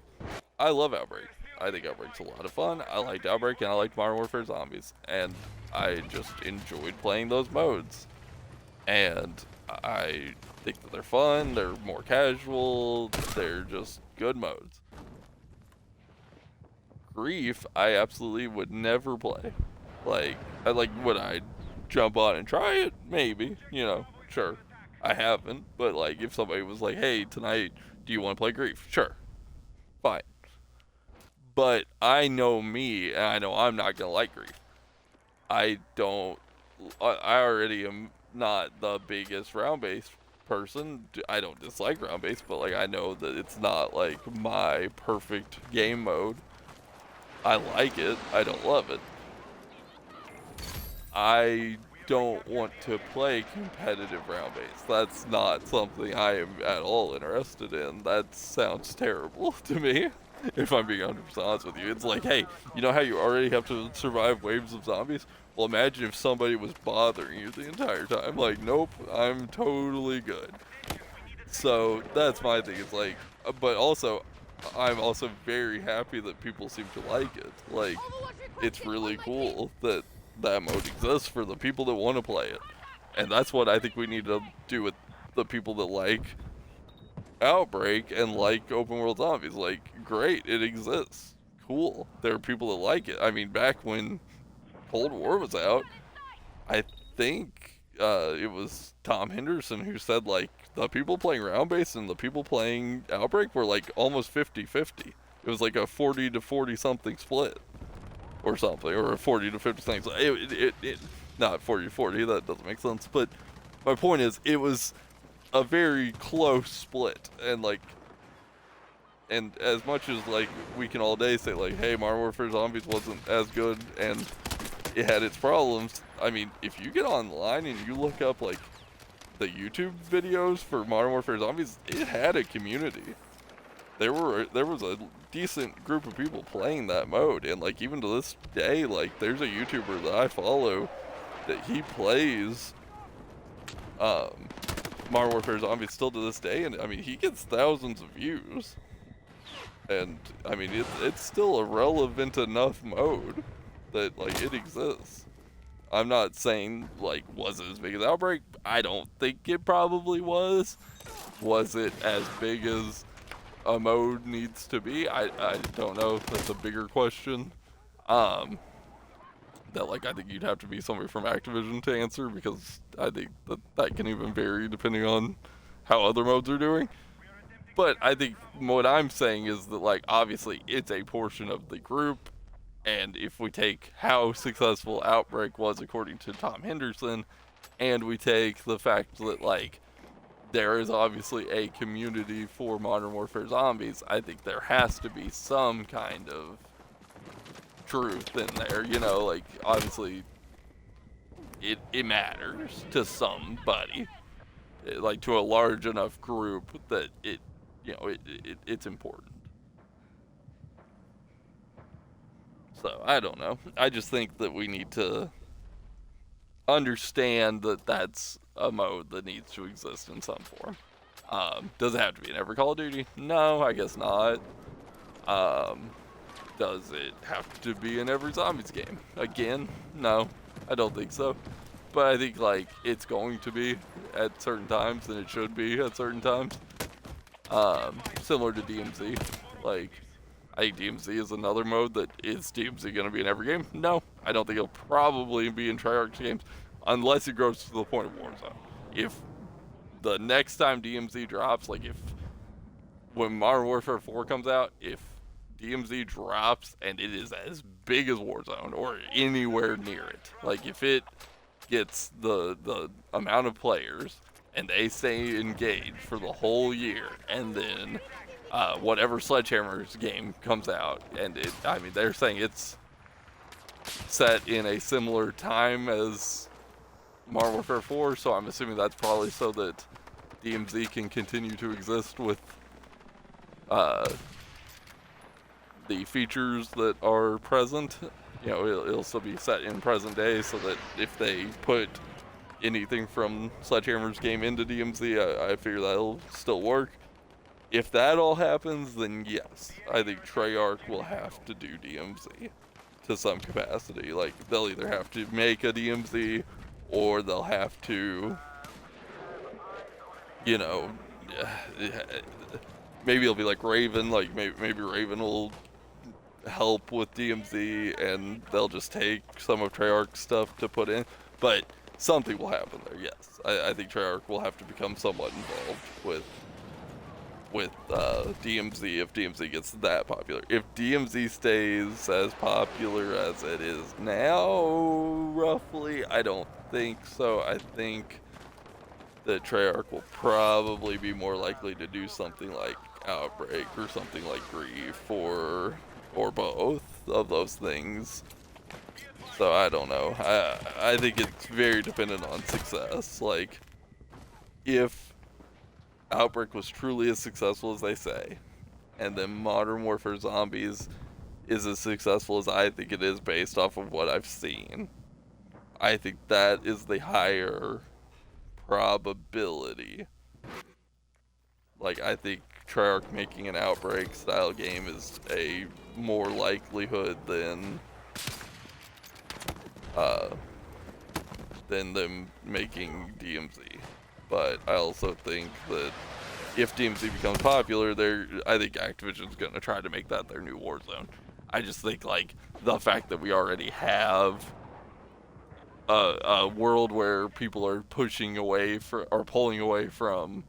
I love Outbreak. I think Outbreak's a lot of fun. I liked Outbreak and I liked Modern Warfare Zombies, and I just enjoyed playing those modes. And I think that they're fun. They're more casual. They're just good modes. Grief, I absolutely would never play. Like, would I jump on and try it? Maybe, sure. I haven't, but like, if somebody was like, hey, tonight, do you want to play Grief? Sure, fine. But I know me, and I know I'm not gonna like Grief. I don't, I already am not the biggest round-based person. I don't dislike round-based, but like, I know that it's not like my perfect game mode. I like it. I don't love it. I don't want to play competitive round base. That's not something I am at all interested in. That sounds terrible to me, if I'm being 100% honest with you. It's like, hey, you know how you already have to survive waves of zombies? Well, imagine if somebody was bothering you the entire time. Like, nope, I'm totally good. So that's my thing. It's like, but also, I'm also very happy that people seem to like it. Like, it's really cool that that mode exists for the people that want to play it. And that's what I think we need to do with the people that like Outbreak and like open world zombies. Like, great, it exists. Cool. There are people that like it. I mean, back when Cold War was out, I think it was Tom Henderson who said, like, the people playing round base and the people playing Outbreak were like almost 50-50. It was like a 40 to 40 something split or something, or a 40 to 50 something. So it not 40 to 40, that doesn't make sense. But my point is, it was a very close split. And like, and as much as like we can all day say like, hey, Modern Warfare Zombies wasn't as good and it had its problems. I mean, if you get online and you look up like the YouTube videos for Modern Warfare Zombies, it had a community. There was a decent group of people playing that mode, and like even to this day, like there's a YouTuber that I follow that he plays Modern Warfare Zombies still to this day, and I mean he gets thousands of views. And I mean it's still a relevant enough mode that like it exists. I'm not saying like was it as big as Outbreak? I don't think it probably was. Was it as big as a mode needs to be? I don't know. That's a bigger question. That like I think you'd have to be somebody from Activision to answer, because I think that can even vary depending on how other modes are doing. But I think what I'm saying is that like obviously it's a portion of the group. And if we take how successful Outbreak was according to Tom Henderson, and we take the fact that like there is obviously a community for Modern Warfare Zombies, I think there has to be some kind of truth in there, like obviously it matters to somebody, like to a large enough group that it's important. So, I don't know. I just think that we need to understand that that's a mode that needs to exist in some form. Does it have to be in every Call of Duty? No, I guess not. Does it have to be in every Zombies game? Again, no, I don't think so. But I think, like, it's going to be at certain times, and it should be at certain times. Similar to DMZ. Like, I think DMZ is another mode that is DMZ going to be in every game? No, I don't think it'll probably be in Treyarch's games unless it grows to the point of Warzone. If the next time DMZ drops, like when Modern Warfare 4 comes out, if DMZ drops and it is as big as Warzone or anywhere near it, like if it gets the amount of players and they stay engaged for the whole year, and then whatever Sledgehammer's game comes out, and they're saying it's set in a similar time as Modern Warfare 4, so I'm assuming that's probably so that DMZ can continue to exist with the features that are present. You know, it'll still be set in present day, so that if they put anything from Sledgehammer's game into DMZ, I figure that'll still work. If that all happens, then yes, I think Treyarch will have to do DMZ to some capacity. Like, they'll either have to make a DMZ, or they'll have to, you know, maybe it'll be like Raven, like maybe Raven will help with DMZ, and they'll just take some of Treyarch's stuff to put in, but something will happen there, yes. I think Treyarch will have to become somewhat involved with DMZ if DMZ gets that popular. If DMZ stays as popular as it is now, roughly, I don't think so. I think that Treyarch will probably be more likely to do something like Outbreak or something like Grief, or both of those things. So I don't know. I think it's very dependent on success. Like, if Outbreak was truly as successful as they say, and then Modern Warfare Zombies is as successful as I think it is based off of what I've seen, I think that is the higher probability. Like, I think Treyarch making an Outbreak style game is a more likelihood than them making DMZ. But I also think that if DMZ becomes popular, I think Activision's going to try to make that their new Warzone. I just think, like, the fact that we already have a world where people are pushing away or pulling away from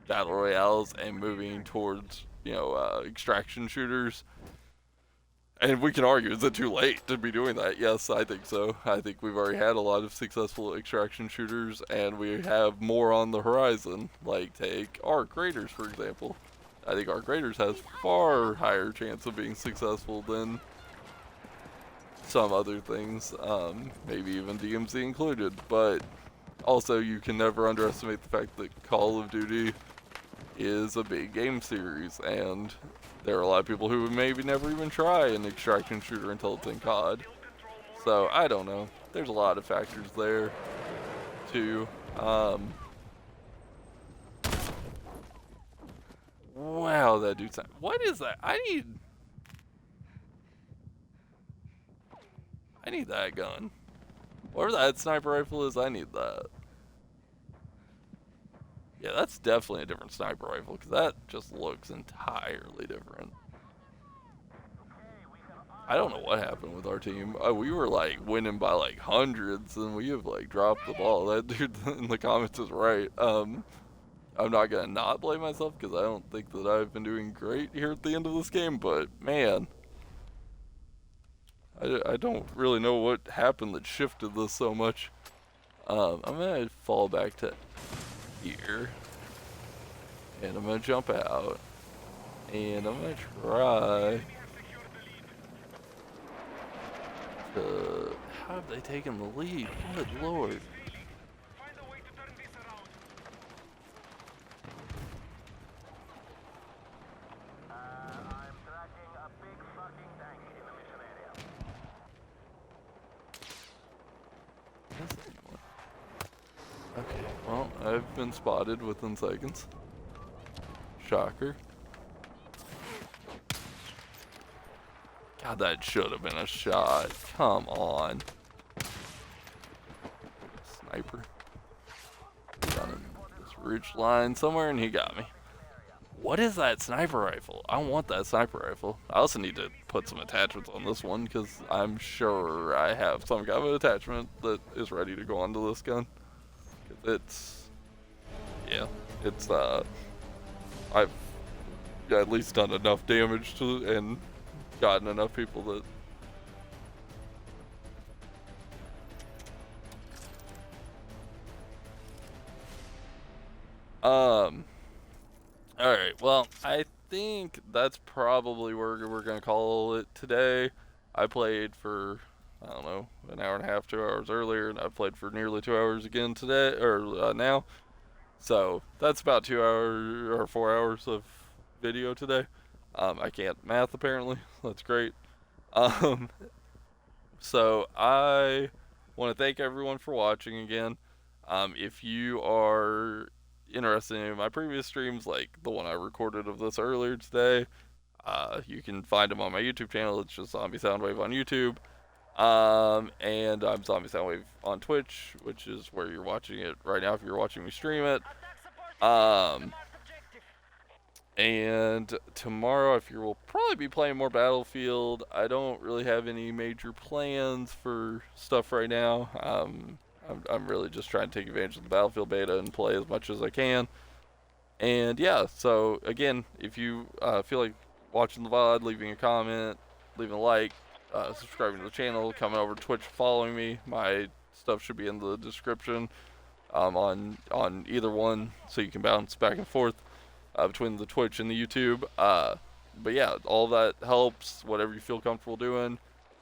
battle royales and moving towards, you know, extraction shooters. And we can argue, is it too late to be doing that? Yes, I think so. I think we've already had a lot of successful extraction shooters, and we have more on the horizon. Like, take Arc Raiders, for example. I think Arc Raiders has far higher chance of being successful than some other things, maybe even DMZ included. But also, you can never underestimate the fact that Call of Duty is a big game series, and there are a lot of people who would maybe never even try an extraction shooter until it's in CoD. So, I don't know. There's a lot of factors there, too. Wow, that dude's... What is that? I need that gun. Whatever that sniper rifle is, I need that. Yeah, that's definitely a different sniper rifle, because that just looks entirely different. I don't know what happened with our team. We were, like, winning by, like, hundreds, and we have, like, dropped the ball. That dude in the comments is right. I'm not going to not blame myself, because I don't think that I've been doing great here at the end of this game, but, man, I don't really know what happened that shifted this so much. I'm going to fall back to here, and I'm going to jump out, and I'm going to try to... How have they taken the lead? Good lord. Okay, well, I've been spotted within seconds. Shocker. God, that should have been a shot. Come on. Sniper. Down in this ridge line somewhere, and he got me. What is that sniper rifle? I want that sniper rifle. I also need to put some attachments on this one, because I'm sure I have some kind of an attachment that is ready to go onto this gun. It's, yeah, it's, I've at least done enough damage to, and gotten enough people that, alright, well, I think that's probably where we're gonna call it today. I played for, I don't know, an hour and a half, 2 hours earlier, and I played for nearly 2 hours again today, or now. So that's about 2 hours or 4 hours of video today. I can't math apparently. That's great. Um, so I want to thank everyone for watching again. If you are interested in my previous streams, like the one I recorded of this earlier today, you can find them on my YouTube channel. It's just Zombie Soundwave on YouTube. And I'm Zombie Soundwave on Twitch, which is where you're watching it right now if you're watching me stream it. Attack support is Um, marked objective. and tomorrow, if you will probably be playing more Battlefield. I don't really have any major plans for stuff right now. I'm really just trying to take advantage of the Battlefield beta and play as much as I can. And yeah, so again, if you feel like watching the VOD, leaving a comment, leaving a like, subscribing to the channel, coming over to Twitch, following me, my stuff should be in the description on either one, so you can bounce back and forth between the Twitch and the YouTube. But yeah, all that helps, whatever you feel comfortable doing.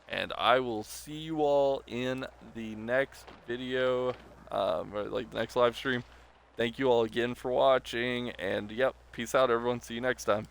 And I will see you all in the next video, or like the next live stream. Thank you all again for watching, and yep, peace out everyone. See you next time.